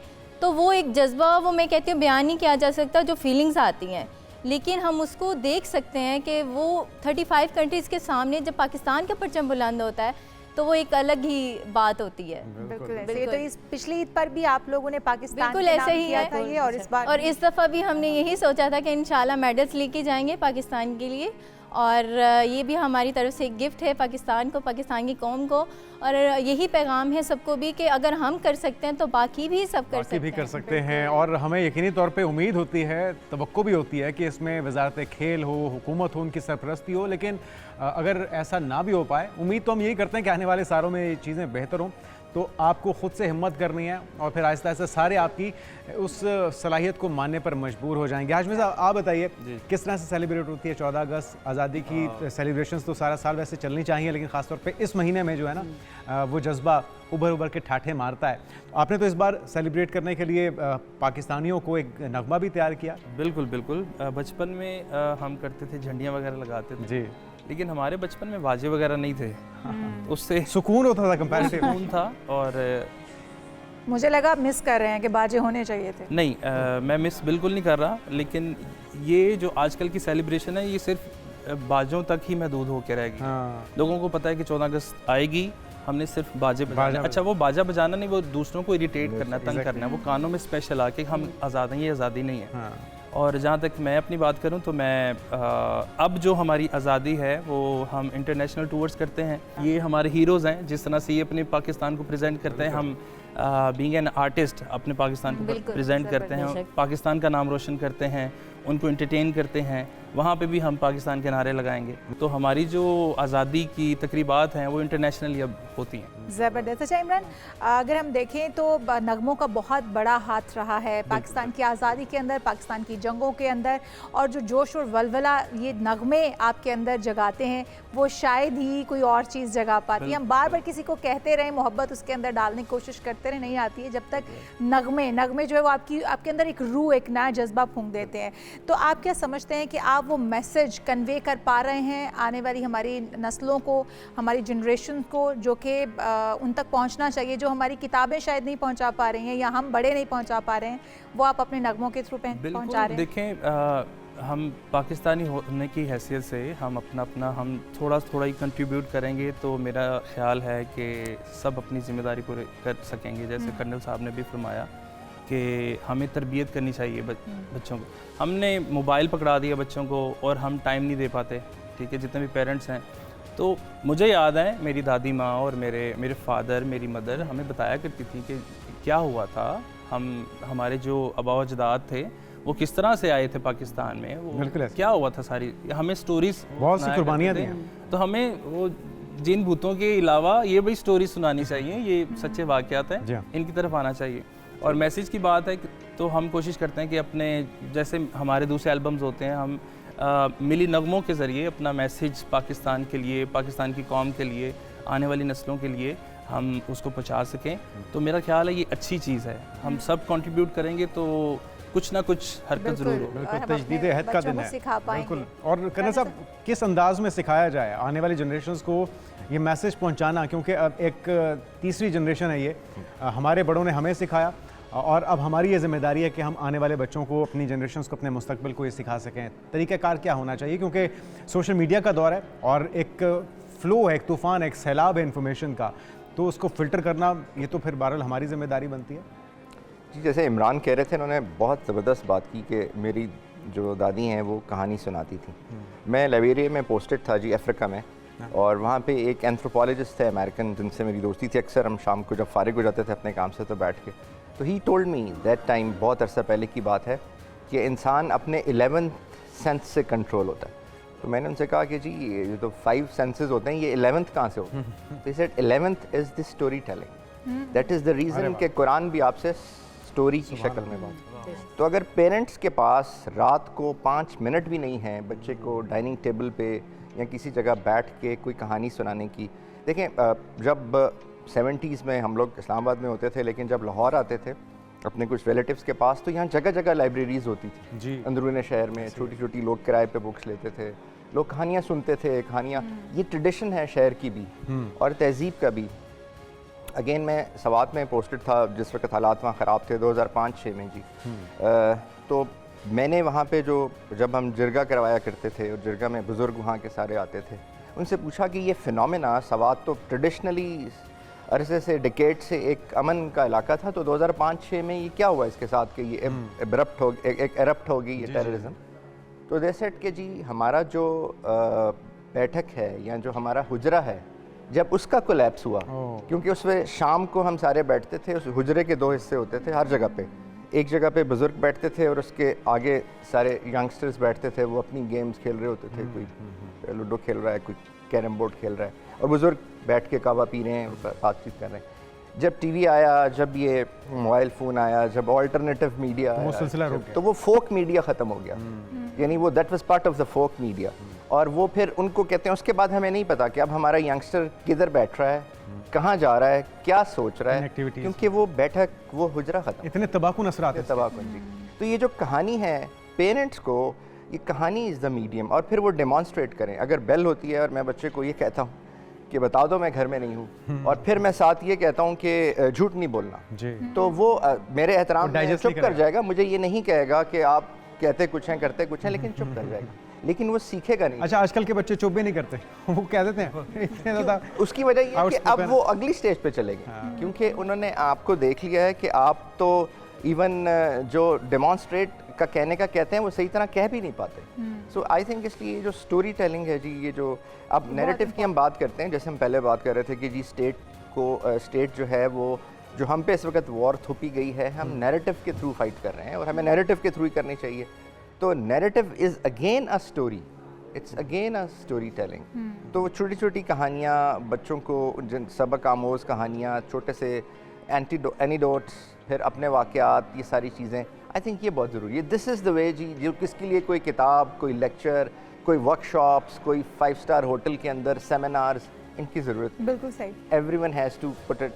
Speaker 5: तो वो एक जज्बा, वो मैं कहती हूँ बयान नहीं किया जा सकता, जो फीलिंग्स आती हैं। लेकिन हम उसको देख सकते हैं कि वो 35 कंट्रीज़ के सामने जब पाकिस्तान का परचम बुलंद होता है तो वो एक अलग ही बात होती है।
Speaker 1: बिल्कुल ऐसे ही। तो इस पिछली ईद पर भी आप लोगों ने पाकिस्तान
Speaker 5: बिल्कुल
Speaker 1: के
Speaker 5: ऐसे
Speaker 1: नाम
Speaker 5: ही
Speaker 1: किया
Speaker 5: है
Speaker 1: था ये, और इस
Speaker 5: दफ़ा भी हमने यही सोचा था कि इंशाल्लाह मेडल्स लेके जाएंगे पाकिस्तान के लिए, और ये भी हमारी तरफ से एक गिफ्ट है पाकिस्तान को, पाकिस्तान की कौम को। और यही पैगाम है सबको भी कि अगर हम कर सकते हैं तो बाकी भी सब कर सकते
Speaker 2: हैं। और हमें यकीनी तौर पे उम्मीद होती है, तवक्को भी होती है कि इसमें वजारत खेल हो, हुकूमत हो, उनकी सरपरस्ती हो, लेकिन अगर ऐसा ना भी हो पाए, उम्मीद तो हम यही करते हैं कि आने वाले सालों में ये चीज़ें बेहतर हों। तो आपको ख़ुद से हिम्मत करनी है, और फिर आहिस्ता आहिस्ता सारे आपकी उस सलाहियत को मानने पर मजबूर हो जाएंगे। हाशमी साहब, आप बताइए किस तरह से सेलिब्रेट होती है 14 अगस्त आज़ादी की? सेलिब्रेशंस तो सारा साल वैसे चलनी चाहिए, लेकिन ख़ासतौर पे इस महीने में जो है ना वो जज्बा उभर उभर के ठाठे मारता है। आपने तो इस बार सेलिब्रेट करने के लिए पाकिस्तानियों को एक नगमा भी तैयार किया।
Speaker 9: बिल्कुल बिल्कुल, बचपन में हम करते थे, झंडियाँ वगैरह लगाते थे जी, लेकिन हमारे बचपन में बाजे वगैरह नहीं थे, उससे
Speaker 2: सुकून होता था, कंपैरेटिव
Speaker 9: सुकून था। और
Speaker 1: मुझे लगा मिस कर रहे हैं कि बाजे होने चाहिए थे।
Speaker 9: नहीं, मैं मिस बिल्कुल नहीं कर रहा, लेकिन ये जो आजकल की सेलिब्रेशन है ये सिर्फ बाजों तक ही महदूद होकर रहेगी। लोगों को पता है कि 14 अगस्त आएगी, हमने सिर्फ बाजे बजाना। अच्छा, वो बाजा बजाना नहीं, वो दूसरों को इरिटेट करना, तंग करना है, वो कानों में स्पेशल आके हम आज़ाद हैं, ये आज़ादी नहीं है। और जहाँ तक मैं अपनी बात करूँ तो मैं अब जो हमारी आज़ादी है वो हम इंटरनेशनल टूर्स करते हैं। ये हमारे हीरोज़ हैं, जिस तरह से ये अपने पाकिस्तान को प्रेजेंट करते हैं, हम बीइंग एन आर्टिस्ट अपने पाकिस्तान को प्रेजेंट करते हैं, पाकिस्तान का नाम रोशन करते हैं, उनको एंटरटेन करते हैं। वहाँ पे भी हम पाकिस्तान के नारे लगाएंगे। तो हमारी जो आज़ादी की तकरीबात हैं वो इंटरनेशनली अब होती हैं।
Speaker 1: ज़बरदस्त। अच्छा इमरान, अगर हम देखें तो नगमों का बहुत बड़ा हाथ रहा है पाकिस्तान की आज़ादी के अंदर, पाकिस्तान की जंगों के अंदर, और जो जोश और वलवला ये नगमे आपके अंदर जगाते हैं वो शायद ही कोई और चीज़ जगा पाती है। हम बार बार किसी को कहते रहें, मोहब्बत उसके अंदर डालने की कोशिश करते रहे, नहीं आती है जब तक नगमे जो है वो आपके अंदर एक रूह, एक नया जज्बा फूंक देते हैं। तो आप क्या समझते हैं कि आप वो मैसेज कन्वे कर पा रहे हैं आने वाली हमारी नस्लों को, हमारी जनरेशन को, जो कि उन तक पहुंचना चाहिए, जो हमारी किताबें शायद नहीं पहुंचा पा रही हैं या हम बड़े नहीं पहुंचा पा रहे हैं, वो आप अपने नगमों के थ्रू पहुंचा रहे हैं?
Speaker 9: देखें, हम पाकिस्तानी होने की हैसियत से हम हम थोड़ा ही कंट्रीब्यूट करेंगे तो मेरा ख्याल है कि सब अपनी ज़िम्मेदारी पूरी कर सकेंगे। जैसे कर्नल साहब ने भी फरमाया कि हमें तरबियत करनी चाहिए बच्चों को। हमने मोबाइल पकड़ा दिया बच्चों को और हम टाइम नहीं दे पाते, ठीक है, जितने भी पेरेंट्स हैं। तो मुझे याद है मेरी दादी माँ और मेरे फादर, मेरी मदर हमें बताया करती थी कि क्या हुआ था, हमारे जो आबा अजदाद थे वो किस तरह से आए थे पाकिस्तान में, वो क्या हुआ था, सारी हमें स्टोरीज,
Speaker 2: बहुत सी कुर्बानियाँ दी।
Speaker 9: तो हमें वो जिन भूतों के अलावा ये भी स्टोरी सुनानी चाहिए, ये सच्चे वाक़यात हैं, इनकी तरफ आना चाहिए। और मैसेज की बात है तो हम कोशिश करते हैं कि अपने जैसे हमारे दूसरे एल्बम्स होते हैं, हम मिली नगमों के ज़रिए अपना मैसेज पाकिस्तान के लिए, पाकिस्तान की कौम के लिए, आने वाली नस्लों के लिए हम उसको पहुंचा सकें। तो मेरा ख्याल है ये अच्छी चीज़ है, हम सब कंट्रीब्यूट करेंगे तो कुछ ना कुछ हरकत ज़रूर हो।
Speaker 2: बिल्कुल, तजदीद अहद का दिन है, बिल्कुल। और कर्नल साहब, किस अंदाज में सिखाया जाए आने वाली जनरेशन्स को ये मैसेज पहुंचाना, क्योंकि अब एक तीसरी जनरेशन है ये, हमारे बड़ों ने हमें सिखाया और अब हमारी ये जिम्मेदारी है कि हम आने वाले बच्चों को, अपनी जनरेशन्स को, अपने मुस्तकबिल को ये सिखा सकें। तरीक़ाकार क्या होना चाहिए, क्योंकि सोशल मीडिया का दौर है और एक फ़्लो है, एक तूफ़ान है, एक सैलाब है इन्फॉर्मेशन का, तो उसको फ़िल्टर करना ये तो फिर बहरहाल हमारी ज़िम्मेदारी बनती है।
Speaker 7: जी, जैसे इमरान कह रहे थे, उन्होंने बहुत ज़बरदस्त बात की कि मेरी जो दादी हैं वो कहानी सुनाती थी। मैं लाइब्रेरिया में पोस्टेड था जी, अफ्रीका में, और वहाँ पे एक एंथ्रोपोलॉजिस्ट थे अमेरिकन, जिनसे मेरी दोस्ती थी। अक्सर हम शाम को जब फारिग हो जाते थे अपने काम से तो बैठ के, तो he told me that time, बहुत अरसा पहले की बात है, कि इंसान अपने 11th सेंस से कंट्रोल होता है। तो मैंने उनसे कहा कि जी ये तो 5 सेंसेस होते हैं, ये 11th कहाँ से होता है? तो said 11th is the story telling, that is the reason कि कुरान भी आपसे स्टोरी की शक्ल में बात। तो अगर पेरेंट्स के पास रात को 5 मिनट भी नहीं है बच्चे को डाइनिंग टेबल पे या किसी जगह बैठ के कोई कहानी सुनाने की, देखें जब 70s में हम लोग इस्लामाबाद में होते थे, लेकिन जब लाहौर आते थे अपने कुछ रिलेटिव्स के पास, तो यहाँ जगह जगह लाइब्रेरीज होती थी जी, अंदरूनी शहर में छोटी छोटी लोग किराए पे बुक्स लेते थे, लोग कहानियाँ सुनते थे, कहानियाँ, ये ट्रेडिशन है शहर की भी और तहजीब का भी। अगेन मैं सवात में पोस्टेड था जिस वक्त हालात वहाँ ख़राब थे 2005-06 में जी। तो मैंने वहाँ पे जब हम जिरगा करवाया करते थे और जिरगा में बुज़ुर्ग वहाँ के सारे आते थे, उनसे पूछा कि ये फिनोमेना, सवात तो ट्रेडिशनली अरसे से, डिकेड से एक अमन का इलाका था, तो 2005-06 में ये क्या हुआ इसके साथ कि ये एरप्ट होगी ये टेररिज्म। तो दे सेड कि जी हमारा जो बैठक है या जो हमारा हुजरा है, जब उसका कोलैप्स हुआ, क्योंकि उसमें शाम को हम सारे बैठते थे, उस हुजरे के 2 हिस्से होते थे हर जगह पे, एक जगह पे बुज़ुर्ग बैठते थे और उसके आगे सारे यंगस्टर्स बैठते थे, वो अपनी गेम्स खेल रहे होते थे, कोई लूडो खेल रहा है, कोई कैरम बोर्ड खेल रहा है, और बुज़ुर्ग बैठ के कहवा पी रहे हैं, बातचीत कर रहे हैं। जब टीवी आया, जब ये मोबाइल फ़ोन आया, जब ऑल्टरनेटिव मीडिया आया, तो वो फोक मीडिया ख़त्म हो गया, यानी वो that was part of the folk media. और वो फिर उनको कहते हैं, उसके बाद हमें नहीं पता कि अब हमारा यंगस्टर किधर बैठ रहा है, कहाँ जा रहा है, क्या सोच रहा है, क्योंकि वो बैठक, वो हुजरा ख़त्म, इतने तबाकू नसरात जी। तो ये जो कहानी है, पेरेंट्स को ये कहानी इज़ द मीडियम, और फिर वो डेमॉन्स्ट्रेट करें। अगर बेल होती है और मैं बच्चे को ये कहता हूँ कि बता दो मैं घर में नहीं हूँ, और फिर मैं साथ ये कहता हूँ कि झूठ नहीं बोलना जी, तो वो मेरे एहतराम में चुप कर जाएगा, मुझे ये नहीं कहेगा कि आप कहते कुछ हैं करते कुछ हैं, लेकिन चुप कर जाएगा, लेकिन वो सीखेगा नहीं।
Speaker 2: अच्छा, आजकल के बच्चे चुप भी नहीं करते, वो कह देते हैं इतने ज़्यादा।
Speaker 7: उसकी वजह ये है कि अब वो अगली स्टेज पे चलेंगे, क्योंकि उन्होंने आपको देख लिया है कि आप तो इवन जो डेमॉन्स्ट्रेट का कहने का कहते हैं वो सही तरह कह भी नहीं पाते। सो आई थिंक इसलिए जो स्टोरी टेलिंग है जी, ये जो अब नैरेटिव की हम बात करते हैं, जैसे हम पहले बात कर रहे थे कि जी स्टेट जो है वो, जो हम पे इस वक्त वॉर थोपी गई है, हम नैरेटिव के थ्रू फाइट कर रहे हैं और हमें नैरेटिव के थ्रू ही करनी चाहिए। तो narrative is again a story, it's again a story telling. तो छोटी छोटी कहानियाँ बच्चों को, सबक आमोज़ कहानियाँ, छोटे से एनीडोट्स, फिर अपने वाक़यात, ये सारी चीज़ें, आई थिंक ये बहुत ज़रूरी है। दिस इज़ द वे जी, जो किसके लिए कोई किताब, कोई लेक्चर, कोई वर्कशॉप्स, कोई 5 स्टार होटल के अंदर सेमिनार्स, इनकी ज़रूरत,
Speaker 1: बिल्कुल सही।
Speaker 7: Everyone has to put it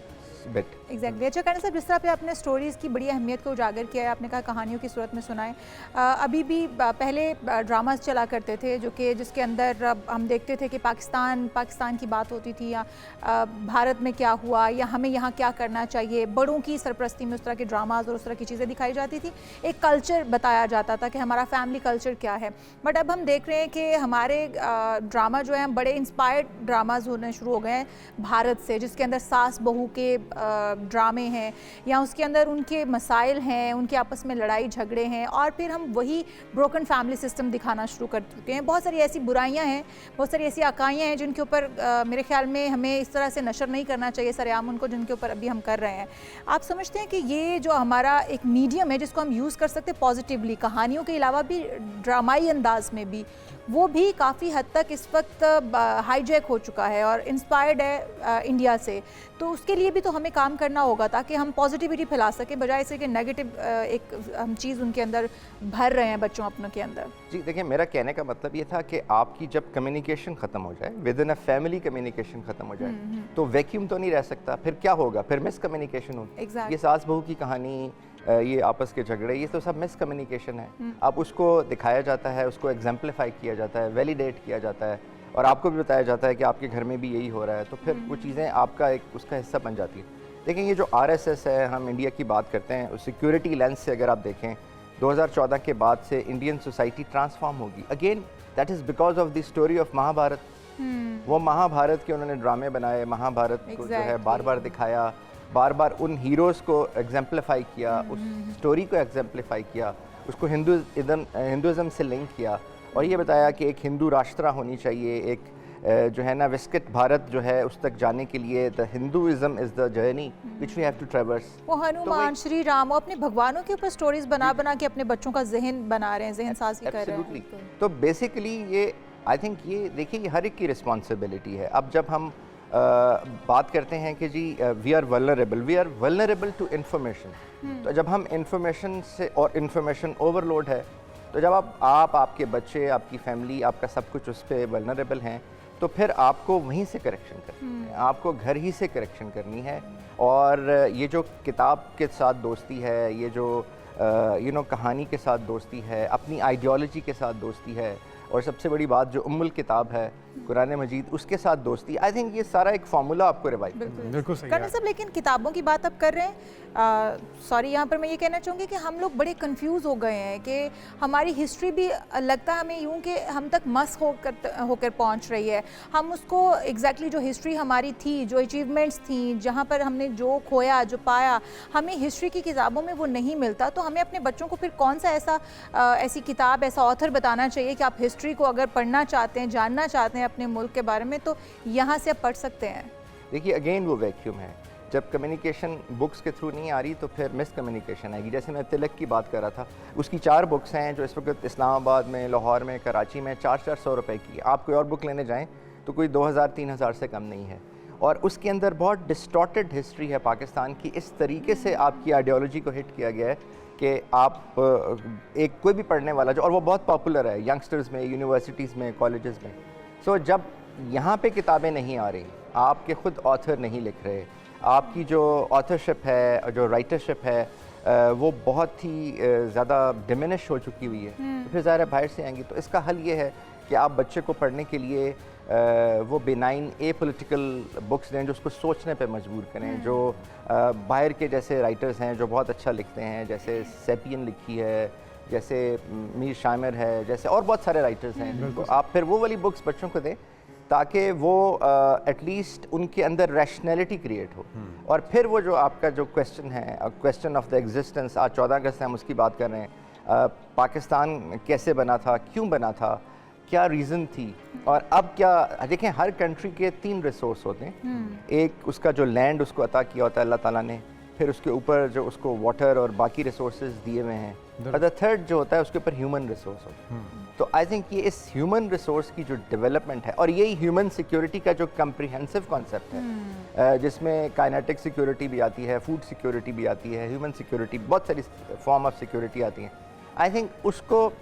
Speaker 7: bit.
Speaker 1: Exactly. अच्छा करण साहब, जिस तरह पे आपने स्टोरीज़ की बड़ी अहमियत को उजागर किया है, आपने कहा कहानियों की सूरत में सुनाएं, अभी भी पहले ड्रामास चला करते थे जो कि जिसके अंदर हम देखते थे कि पाकिस्तान की बात होती थी, या भारत में क्या हुआ, या हमें यहाँ क्या करना चाहिए, बड़ों की सरपरस्ती में उस तरह के ड्रामाज और उस तरह की चीज़ें दिखाई जाती थी, एक कल्चर बताया जाता था कि हमारा फैमिली कल्चर क्या है। बट अब हम देख रहे हैं कि हमारे ड्रामा जो है बड़े इंस्पायर्ड ड्रामाज होने शुरू हो गए हैं भारत से, जिसके अंदर सास बहू के ड्रामे हैं, या उसके अंदर उनके मसाइल हैं, उनके आपस में लड़ाई झगड़े हैं, और फिर हम वही ब्रोकन फैमिली सिस्टम दिखाना शुरू कर चुके हैं। बहुत सारी ऐसी बुराइयां हैं, बहुत सारी ऐसी आकाइयाँ हैं जिनके ऊपर मेरे ख्याल में हमें इस तरह से नशर नहीं करना चाहिए सरेआम उनको, जिनके ऊपर अभी हम कर रहे हैं। आप समझते हैं कि ये जो हमारा एक मीडियम है जिसको हम यूज़ कर सकते हैं पॉजिटिवली, कहानियों के अलावा भी ड्रामाई अंदाज में भी, वो भी काफ़ी हद तक इस वक्त हाईजैक हो चुका है और इंस्पायर्ड है इंडिया से, तो उसके लिए भी तो हमें काम करना होगा ताकि हम पॉजिटिविटी फैला सकें, बजाय इससे कि नेगेटिव एक हम चीज़ उनके अंदर भर रहे हैं बच्चों अपनों के अंदर।
Speaker 7: जी देखिए, मेरा कहने का मतलब ये था कि आपकी जब कम्युनिकेशन ख़त्म हो जाए, with in a family communication ख़त्म हो जाए, तो वैक्यूम तो नहीं रह सकता, फिर क्या होगा, फिर मिस कम्युनिकेशन होगी।
Speaker 1: Exactly.
Speaker 7: ये सास बहू की कहानी, ये आपस के झगड़े, ये तो सब मिस कम्युनिकेशन है। अब उसको दिखाया जाता है, उसको एग्जाम्पलीफाई किया जाता है, वैलिडेट किया जाता है, और आपको भी बताया जाता है कि आपके घर में भी यही हो रहा है, तो फिर वो चीज़ें आपका एक उसका हिस्सा बन जाती है। देखिए, ये जो RSS है, हम इंडिया की बात करते हैं, सिक्योरिटी लेंस से अगर आप देखें, 2014 के बाद से इंडियन सोसाइटी ट्रांसफॉर्म होगी। Again that is because of the story of Mahabharat. वो महाभारत के उन्होंने ड्रामे बनाए, महाभारत को जो है बार बार दिखाया, बार बार उन हीरोज़ को एग्जाम्पलीफाई किया, उस स्टोरी को एग्जाम्पलीफाई किया, उसको हिंदुज़म से लिंक किया, और ये बताया कि एक हिंदू राष्ट्र होनी चाहिए, एक जो है ना विकसित भारत जो है उस तक जाने के लिए the Hinduism is the journey which we have to traverse.
Speaker 1: वो हनुमान, श्री राम, वो अपने भगवानों के ऊपर स्टोरीज बना बना के अपने बच्चों का जहन बना रहे हैं, जहन साजी कर रहे हैं।
Speaker 7: तो बेसिकली ये आई थिंक ये देखिए, ये हर एक की रिस्पॉन्सिबिलिटी है। अब जब हम बात करते हैं कि जी we are vulnerable to information, तो जब हम इन्फॉर्मेशन से, और इन्फॉर्मेशन ओवरलोड है, तो जब आप आपके बच्चे, आपकी फैमिली, आपका सब कुछ उस पर वल्नरेबल हैं, तो फिर आपको वहीं से करेक्शन करनी है, आपको घर ही से करेक्शन करनी है। और ये जो किताब के साथ दोस्ती है, ये जो कहानी के साथ दोस्ती है, अपनी आइडियोलॉजी के साथ दोस्ती है, और सबसे बड़ी बात जो उम्मुल किताब है कुरान मजीद, उसके साथ दोस्ती, आई थिंक ये सारा एक फार्मूला आपको रिवाइव
Speaker 2: बिल्कुल सही
Speaker 1: करना सब। लेकिन किताबों की बात आप कर रहे हैं, सॉरी यहाँ पर मैं ये कहना चाहूँगी कि हम लोग बड़े कंफ्यूज हो गए हैं कि हमारी हिस्ट्री भी लगता है हमें यूँ कि हम तक मस होकर पहुँच रही है। हम उसको एग्जैक्टली जो हिस्ट्री हमारी थी, जो अचीवमेंट्स थी, जहाँ पर हमने जो खोया, जो पाया, हमें हिस्ट्री की किताबों में वो नहीं मिलता। तो हमें अपने बच्चों को फिर कौन सा ऐसी किताब, ऐसा ऑथर बताना चाहिए कि आप हिस्ट्री को अगर पढ़ना चाहते हैं, जानना चाहते हैं अपने मुल्क के बारे में, तो यहाँ से आप पढ़ सकते हैं।
Speaker 7: देखिए, अगेन वो वैक्यूम है, जब कम्युनिकेशन बुक्स के थ्रू नहीं आ रही तो फिर मिस कम्युनिकेशन आएगी। जैसे मैं तिलक की बात कर रहा था, उसकी 4 बुक्स हैं जो इस वक्त इस्लामाबाद में, लाहौर में, कराची में 400 रुपए की। आप कोई और बुक लेने जाएं तो कोई 2000-3000 से कम नहीं है, और उसके अंदर बहुत डिस्टॉर्टेड हिस्ट्री है पाकिस्तान की। इस तरीके से आपकी आइडियोलॉजी को हिट किया गया है कि आप एक कोई भी पढ़ने वाला जो, और वो बहुत पॉपुलर है यंगस्टर्स में, यूनिवर्सिटीज़ में, कॉलेजेस में। सो जब यहाँ पे किताबें नहीं आ रही, आपके खुद ऑथर नहीं लिख रहे, आपकी जो ऑथरशिप है, जो राइटरशिप है, वो बहुत ही ज़्यादा डिमिनिश हो चुकी हुई है, तो फिर ज़ाहिर बाहर से आएंगी। तो इसका हल ये है कि आप बच्चे को पढ़ने के लिए वो बेनाइन पॉलिटिकल बुक्स दें जो उसको सोचने पे मजबूर करें, जो बाहर के जैसे राइटर्स हैं जो बहुत अच्छा लिखते हैं, जैसे सेपियन लिखी है, जैसे मीर शामिर है, जैसे और बहुत सारे राइटर्स हैं, तो आप फिर वो वाली बुक्स बच्चों को दें ताकि वो एटलीस्ट उनके अंदर रैशनैलिटी क्रिएट हो। और फिर वो जो आपका जो क्वेश्चन है, क्वेश्चन ऑफ द एग्जिस्टेंस, आज 14 अगस्त से हम उसकी बात कर रहे हैं, पाकिस्तान कैसे बना था, क्यों बना था, क्या रीज़न थी, और अब क्या। देखें, हर कंट्री के 3 रिसोर्स होते हैं। एक उसका जो लैंड उसको अता किया होता है अल्लाह ताला ने, फिर उसके ऊपर जो उसको वाटर और बाकी रिसोर्सेज दिए हुए हैं, और द थर्ड जो होता है उसके ऊपर ह्यूमन रिसोर्स होता है। तो आई थिंक ये इस ह्यूमन रिसोर्स की जो डेवलपमेंट है, और यही ह्यूमन सिक्योरिटी का जो कम्प्रिहेंसिव कॉन्सेप्ट है, जिसमें काइनेटिक सिक्योरिटी भी आती है, फूड सिक्योरिटी भी आती है, ह्यूमन सिक्योरिटी, बहुत सारी फॉर्म ऑफ सिक्योरिटी आती हैं। आई थिंक उसको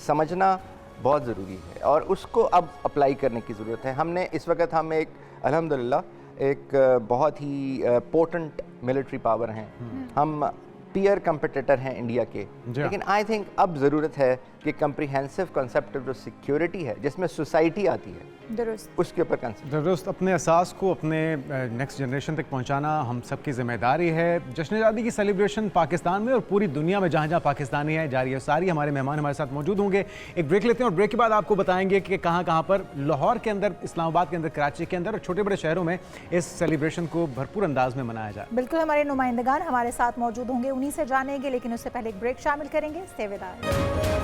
Speaker 7: समझना बहुत ज़रूरी है और उसको अब अप्लाई करने की ज़रूरत है। हमने इस वक्त हम एक अल्हम्दुलिल्लाह एक बहुत ही पोटेंट मिलिट्री पावर हैं, हम पीयर कंपटीटर हैं इंडिया के, लेकिन आई थिंक अब ज़रूरत है कि कम्प्रीहेंसिव कॉन्सेप्ट जो सिक्योरिटी है जिसमें सोसाइटी आती है उसके ऊपर
Speaker 2: दुरुस्त अपने एहसास को अपने नेक्स्ट जनरेशन तक पहुंचाना हम सबकी जिम्मेदारी है। जश्न आज़ादी की सेलिब्रेशन पाकिस्तान में और पूरी दुनिया में जहां जहां पाकिस्तानी है जारी है। सारी हमारे मेहमान हमारे साथ मौजूद होंगे। एक ब्रेक लेते हैं और ब्रेक के बाद आपको बताएंगे कि कहां कहां पर लाहौर के अंदर, इस्लामाबाद के अंदर, कराची के अंदर और छोटे बड़े शहरों में इस सेलिब्रेशन को भरपूर अंदाज में मनाया जाए।
Speaker 1: बिल्कुल, हमारे नुमाइंदगान हमारे साथ मौजूद होंगे, उन्हीं से जानेंगे, लेकिन उससे पहले एक ब्रेक शामिल करेंगे। Stay with us.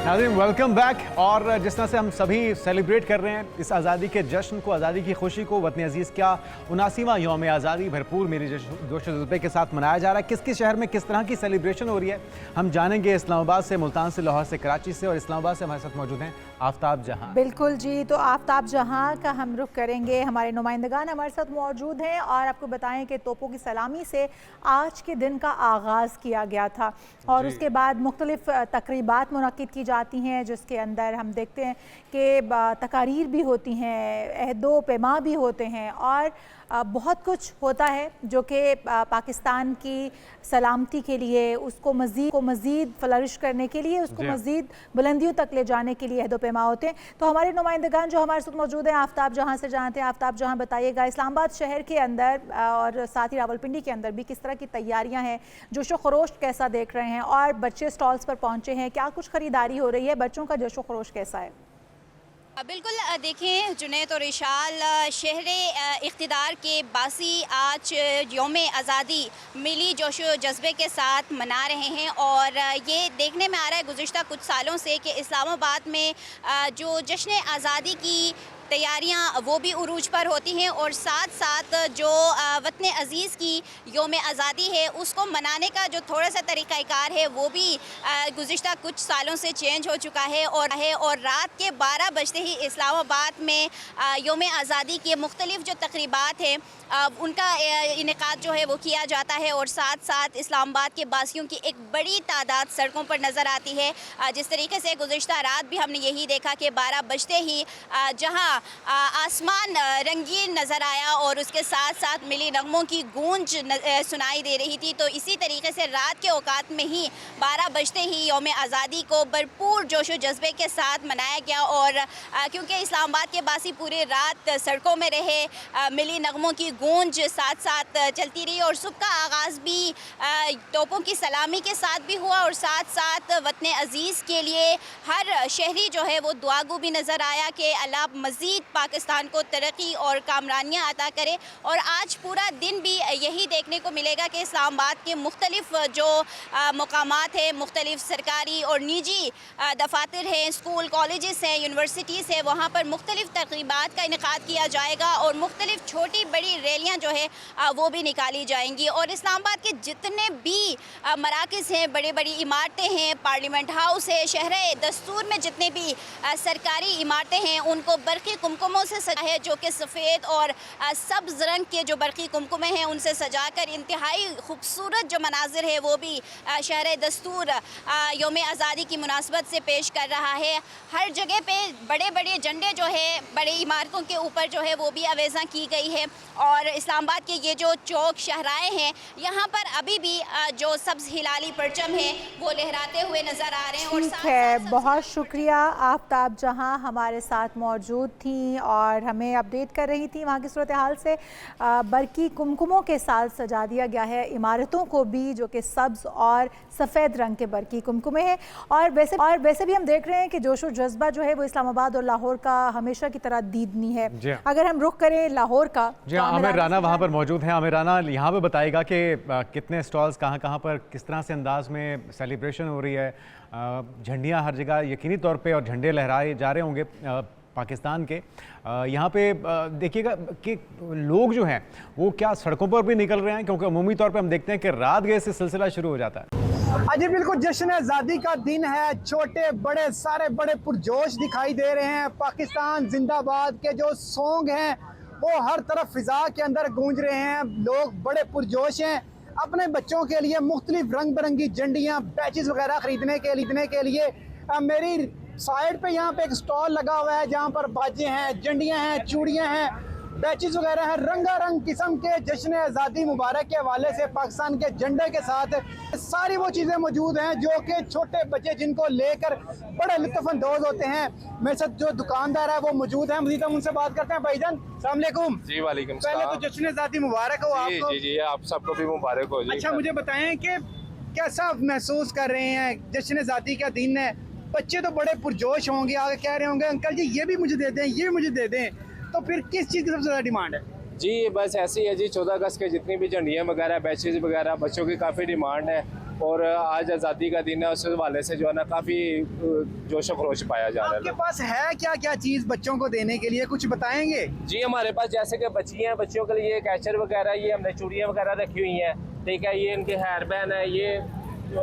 Speaker 2: नाज़रीन, वेलकम बैक। और जिस तरह से हम सभी सेलिब्रेट कर रहे हैं इस आज़ादी के जश्न को, आज़ादी की खुशी को, वतन अजीज़ का 79वां यौम आज़ादी भरपूर मेरी जोश जज्बे के साथ मनाया जा रहा है। किस किस शहर में किस तरह की सेलिब्रेशन हो रही है हम जानेंगे। इस्लामाबाद से, मुल्तान से, लाहौर से, कराची से और इस्लामाबाद से हमारे साथ मौजूद हैं आफ्ताब जहां।
Speaker 1: बिल्कुल जी, तो आफ्ताब जहां का हम रुख करेंगे। हमारे नुमाइंदगान हमारे साथ मौजूद हैं और आपको बताएं कि तोपों की सलामी से आज के दिन का आगाज़ किया गया था और उसके बाद मुख्तलिफ तकरीबात मुनक्किद की जाती हैं, जिसके अंदर हम देखते हैं कि तकारीर भी होती हैं, अहदो पैमा भी होते हैं और बहुत कुछ होता है जो कि पाकिस्तान की सलामती के लिए, उसको मज़ीद फ्लरिश करने के लिए, उसको मज़ीद बुलंदियों तक ले जाने के लिए अहदो पैमा होते हैं। तो हमारे नुमाइंदगान जो हमारे साथ मौजूद हैं आफ्ताब जहां से जानते हैं। आफ्ताब जहां, बताइएगा इस्लामाबाद शहर के अंदर और साथ ही रावलपिंडी के अंदर भी किस तरह की तैयारियां हैं, जोशो खरोश कैसा देख रहे हैं और बच्चे स्टॉल्स पर पहुंचे हैं, क्या कुछ खरीदारी हो रही है, बच्चों का जोशो खरोश कैसा है?
Speaker 10: बिल्कुल, देखें जुनैद और इशाल, शहर इक़्तिदार के बासी आज यौम आज़ादी मिली जोश व जज्बे के साथ मना रहे हैं और ये देखने में आ रहा है गुज़िश्ता कुछ सालों से कि इस्लामाबाद में जो जश्न आज़ादी की तैयारियां वो भी उरूज पर होती हैं और साथ साथ जो वतन अज़ीज़ की यौम आज़ादी है उसको मनाने का जो थोड़ा सा तरीक़ाकार है वो भी गुज़िश्ता कुछ सालों से चेंज हो चुका है और रात के 12 बजते ही इस्लामाबाद में यौम आज़ादी के मुख्तलिफ जो तकरीबात हैं उनका इनेकाद जो है वो किया जाता है और साथ साथ इस्लामाबाद के बासियों की एक बड़ी तादाद सड़कों पर नज़र आती है। जिस तरीके से गुज़िश्ता रात भी हमने यही देखा कि 12 बजते ही जहां आसमान रंगीन नज़र आया और उसके साथ साथ मिली नगमों की गूंज सुनाई दे रही थी, तो इसी तरीके से रात के औकात में ही 12 बजते ही यौम आज़ादी को भरपूर जोश व जज्बे के साथ मनाया गया और क्योंकि इस्लामाबाद के बासी पूरी रात सड़कों में रहे, मिली नगमों की गूंज साथ साथ चलती रही और सुबह का आगाज़ भी तोपों की सलामी के साथ भी हुआ और साथ साथ वतन अज़ीज़ के लिए हर शहरी जो है वो दुआगो भी नज़र आया कि अल्लाह मज़ीद पाकिस्तान को तरक्की और कामरानियाँ अता करे। और आज पूरा दिन भी यही देखने को मिलेगा कि इस्लामाबाद के मुख्तलिफ जो मकामात हैं, मुख्तलिफ सरकारी और निजी दफातर हैं, स्कूल कॉलेजेस हैं, यूनिवर्सिटीज़ हैं, वहाँ पर मुख्तलिफ तकरीबात का इनेकाद किया जाएगा और मुख्तलिफ छोटी बड़ी रैलियाँ जो है वो भी निकाली जाएंगी। और इस्लामाबाद के जितने भी मराकज़ हैं, बड़ी बड़ी इमारतें हैं, पार्लियामेंट हाउस है, शहर दस्तूर में जितने भी सरकारी इमारतें हैं उनको बरक़ी कुमकुमों से सजा है, जो कि सफ़ेद और सब्ज़ रंग के जो बरक़ी कुमकुमें हैं उनसे सजाकर इंतहाई खूबसूरत जो मनाजिर है वो भी शहर दस्तूर यौम आज़ादी की मुनासबत से पेश कर रहा है। हर जगह पे बड़े बड़े झंडे जो है बड़ी इमारतों के ऊपर जो है वो भी आवेज़ा की गई है और इस्लामाबाद के ये जो चौक शहराए हैं यहाँ पर अभी भी जो सब्ज़ हिलाली परचम है वो लहराते हुए नज़र आ रहे हैं।
Speaker 1: ठीक है, बहुत शुक्रिया आफ्ताब जहां हमारे साथ मौजूद थी और हमें अपडेट कर रही थी वहाँ की सूरत हाल से। बरकी कुमकुमों के साथ सजा दिया गया है इमारतों को भी, जो कि सब्ज़ और सफ़ेद रंग के बरकी कुमकुमे हैं। और वैसे भी हम देख रहे हैं कि जोश व जज्बा जो है वो इस्लामाबाद और लाहौर का हमेशा की तरह दीदनी है। अगर हम रुख करें लाहौर का,
Speaker 2: जी हाँ, आमिर राना वहाँ पर मौजूद हैं। आमिर राना यहाँ पे बताएगा कि कितने स्टॉल्स कहाँ पर किस तरह से अंदाज में सेलिब्रेशन हो रही है, झंडियाँ हर जगह यकीनी तौर पे और झंडे लहराए जा रहे होंगे पाकिस्तान के। यहाँ पे देखिएगा कि लोग जो हैं वो क्या सड़कों पर भी निकल रहे हैं, क्योंकि अमूमी तौर पे हम देखते हैं कि रात गए से सिलसिला शुरू हो जाता है।
Speaker 11: जी बिल्कुल, जश्न आज़ादी का दिन है, छोटे बड़े सारे बड़े पुरजोश दिखाई दे रहे हैं। पाकिस्तान जिंदाबाद के जो सॉन्ग हैं वो हर तरफ फिजा के अंदर गूंज रहे हैं, लोग बड़े पुरजोश हैं। अपने बच्चों के लिए मुख्तलिफ रंग बिरंगी झंडियाँ, बैचेस वगैरह खरीदने के लिए मेरी साइड पे यहाँ पे एक स्टॉल लगा हुआ है जहाँ पर बाजे हैं, झंडियाँ हैं, चूड़ियाँ हैं बैचेस वगैरह हैं, रंगारंग किस्म के जश्न आज़ादी मुबारक के हवाले से पाकिस्तान के झंडे के साथ सारी वो चीज़ें मौजूद हैं जो कि छोटे बच्चे जिनको लेकर बड़े लुत्फ़अंदोज़ होते हैं। मेरे साथ जो दुकानदार है वो मौजूद है, मज़ीद हम उनसे बात करते हैं। भाईजान अस्सलाम वालेकुम।
Speaker 12: जी वालेकुम
Speaker 11: पहले
Speaker 12: सलाम।
Speaker 11: तो जश्न आज़ादी मुबारक हो आपको।
Speaker 12: जी जी आप सबको भी मुबारक हो जी।
Speaker 11: अच्छा मुझे बताएं कि कैसा महसूस कर रहे हैं, जश्न आज़ादी का दिन है, बच्चे तो बड़े पुरजोश होंगे, आगे कह रहे होंगे अंकल जी ये भी मुझे दे दें, ये भी मुझे दे दें, तो फिर किस चीज़ की सबसे ज़्यादा डिमांड है?
Speaker 12: जी बस ऐसे ही है जी, 14 अगस्त के जितनी भी झंडियाँ वगैरह बैचेज वगैरह बच्चों की काफ़ी डिमांड है और आज आज़ादी का दिन है, उस हवाले से जो है ना काफ़ी जोश व खरोश पाया जा रहा है।
Speaker 11: आपके पास है क्या क्या चीज़ बच्चों को देने के लिए, कुछ बताएंगे?
Speaker 12: जी हमारे पास जैसे कि बच्चियाँ हैं, बच्चियों के लिए कैचर वगैरह, ये हमने चूड़ियाँ वगैरह रखी हुई हैं, ठीक है, ये इनके हेयर बैंड है, ये जो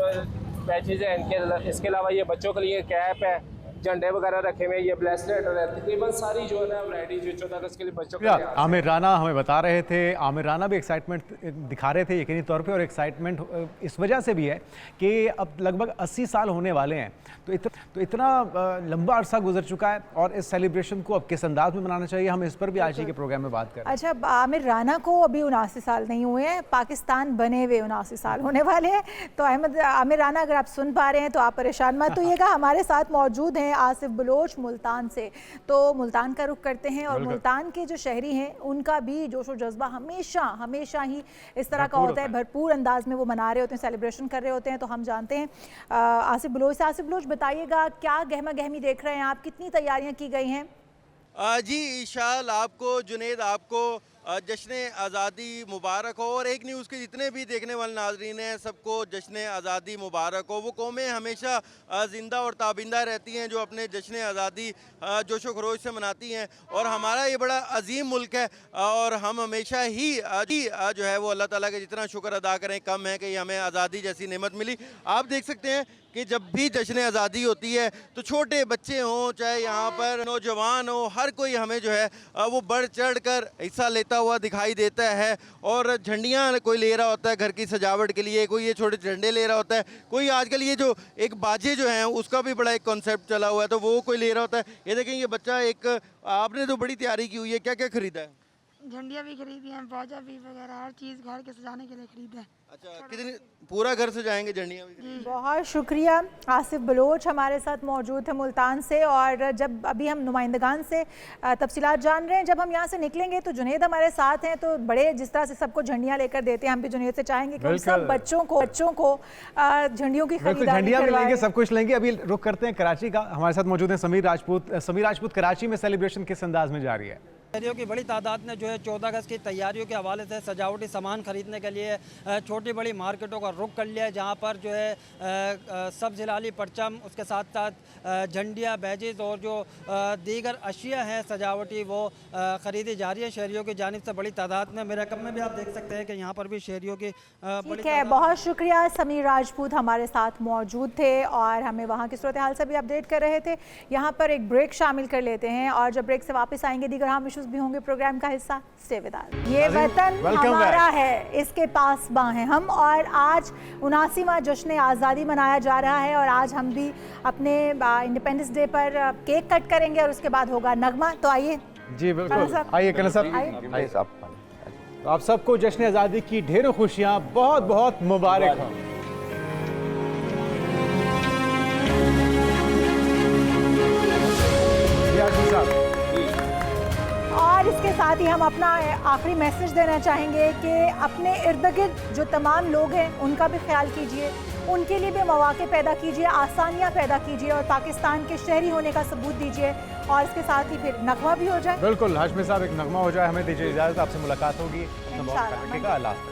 Speaker 12: बैचेज है इनके, इसके अलावा ये बच्चों के लिए कैप है, झंडे वगैरह रखे हुए, ये ब्रेसलेट है, तकरीबन सारी जो है ना वैरायटी जो 14 अगस्त के लिए बच्चों के लिए।
Speaker 2: आमिर राना हमें बता रहे थे, आमिर राना भी एक्साइटमेंट दिखा रहे थे यकीनी तौर पे, और एक्साइटमेंट इस वजह से भी है कि अब लगभग 80 साल होने वाले हैं, तो इतना लंबा अरसा गुजर चुका है और इस सेलिब्रेशन को अब किस अंदाज में मनाना चाहिए, हम इस पर भी आज ही के प्रोग्राम में बात करें।
Speaker 1: अच्छा, आमिर राना को अभी 79 साल नहीं हुए हैं, पाकिस्तान बने हुए 79 साल होने वाले हैं। तो आमिर राना अगर आप सुन पा रहे हैं तो आप परेशान मत होइएगा, हमारे साथ मौजूद हैं आसिफ बलोच मुल्तान से। तो मुल्तान का रुख करते हैं और मुल्तान के जो शहरी हैं उनका भी जोश और जज्बा हमेशा ही इस तरह का होता है, भरपूर अंदाज में वो मना रहे होते हैं, सेलिब्रेशन कर रहे होते हैं। तो हम जानते हैं आसिफ बलोच से। आसिफ बलोच बताइएगा, क्या गहमा गहमी देख रहे हैं आप, कितनी तैयारियां की गई हैं?
Speaker 13: जी ईशाल आपको, जुनेद आपको जश्न आज़ादी मुबारक हो, और एक न्यूज़ के जितने भी देखने वाले नाजरीन हैं सबको जश्न आज़ादी मुबारक हो। वो कौमें हमेशा ज़िंदा और ताबिंदा रहती हैं जो अपने जश्न आज़ादी जोशो खरोश से मनाती हैं, और हमारा ये बड़ा अजीम मुल्क है और हम हमेशा ही जो है वो अल्लाह ताला के जितना शुक्र अदा करें कम है कि हमें आज़ादी जैसी नेमत मिली। आप देख सकते हैं कि जब भी जश्न आज़ादी होती है तो छोटे बच्चे हों चाहे यहाँ पर नौजवान हो, हर कोई हमें जो है वो बढ़ चढ़ कर हिस्सा लेता हुआ दिखाई देता है। और झंडियाँ कोई ले रहा होता है घर की सजावट के लिए, कोई ये छोटे झंडे ले रहा होता है, कोई आजकल ये जो एक बाजे जो हैं उसका भी बड़ा एक कॉन्सेप्ट चला हुआ है तो वो कोई ले रहा होता है। ये देखें ये बच्चा एक, आपने तो बड़ी तैयारी की हुई है, क्या क्या खरीदा है?
Speaker 14: झंडियाँ भी खरीदी हैं, बाजा भी वगैरह हर चीज़ घर के सजाने के लिए खरीदा है।
Speaker 13: अच्छा, कितने पूरा घर सजाएंगे झंडियाँ भी?
Speaker 1: बहुत शुक्रिया। आसिफ बलोच हमारे साथ मौजूद थे मुल्तान से। और जब अभी हम नुमाइंदगान से तफसीलात जान रहे हैं, जब हम यहाँ से निकलेंगे तो जुनेद हमारे साथ हैं, तो बड़े जिस तरह से सबको झंडियाँ लेकर देते हैं, हम भी जुनेद से चाहेंगे कि सब बच्चों को झंडियों की खरीदारी
Speaker 2: झंडियाँ भी लेंगे, सब कुछ लेंगे। अभी रुक करते हैं कराची का, हमारे साथ मौजूद हैं समीर राजपूत। समीर राजपूत, कराची में सेलिब्रेशन किस अंदाज में जारी है?
Speaker 15: शहरियों की बड़ी तादाद ने जो है 14 अगस्त की तैयारियों के हवाले से सजावटी सामान खरीदने के लिए छोटी बड़ी मार्केटों का रुख कर लिया है, जहां पर जो है सब जिलाली परचम, उसके साथ साथ झंडियाँ, बैजेस और जो दीगर अशिया हैं सजावटी वो खरीदी जा रही है शहरियों की जानिब से बड़ी तादाद में। मेरे कम में भी आप देख सकते हैं कि यहाँ पर भी शहरियों की
Speaker 1: ठीक है। बहुत शुक्रिया। समीर राजपूत हमारे साथ मौजूद थे और हमें वहाँ की सूरत हाल से भी अपडेट कर रहे थे। यहाँ पर एक ब्रेक शामिल कर लेते हैं और जब ब्रेक से वापस आएंगे दीगर हम भी होंगे प्रोग्राम का हिस्सा। Stay with us. ये वतन हमारा है, इसके पास बां हैं हम, और आज 79वां जश्न आज़ादी मनाया जा रहा है और आज हम भी अपने इंडिपेंडेंस डे पर केक कट करेंगे और उसके बाद होगा नगमा। तो आइए
Speaker 2: जी बिल्कुल, आइए कनस साहब, तो आप सबको जश्न आज़ादी की ढेरों खुशियाँ बहुत बहुत मुबारक हो।
Speaker 1: और इसके साथ ही हम अपना आखिरी मैसेज देना चाहेंगे कि अपने इर्द गिर्द जो तमाम लोग हैं उनका भी ख्याल कीजिए, उनके लिए भी मौके पैदा कीजिए, आसानियां पैदा कीजिए और पाकिस्तान के शहरी होने का सबूत दीजिए। और इसके साथ ही फिर नगमा भी हो जाए।
Speaker 2: बिल्कुल हाशमी साहब, एक नगमा हो जाए। हमें दीजिए इजाज़त, आपसे मुलाकात होगी।
Speaker 1: इंशाअल्लाह।
Speaker 2: अल्लाह।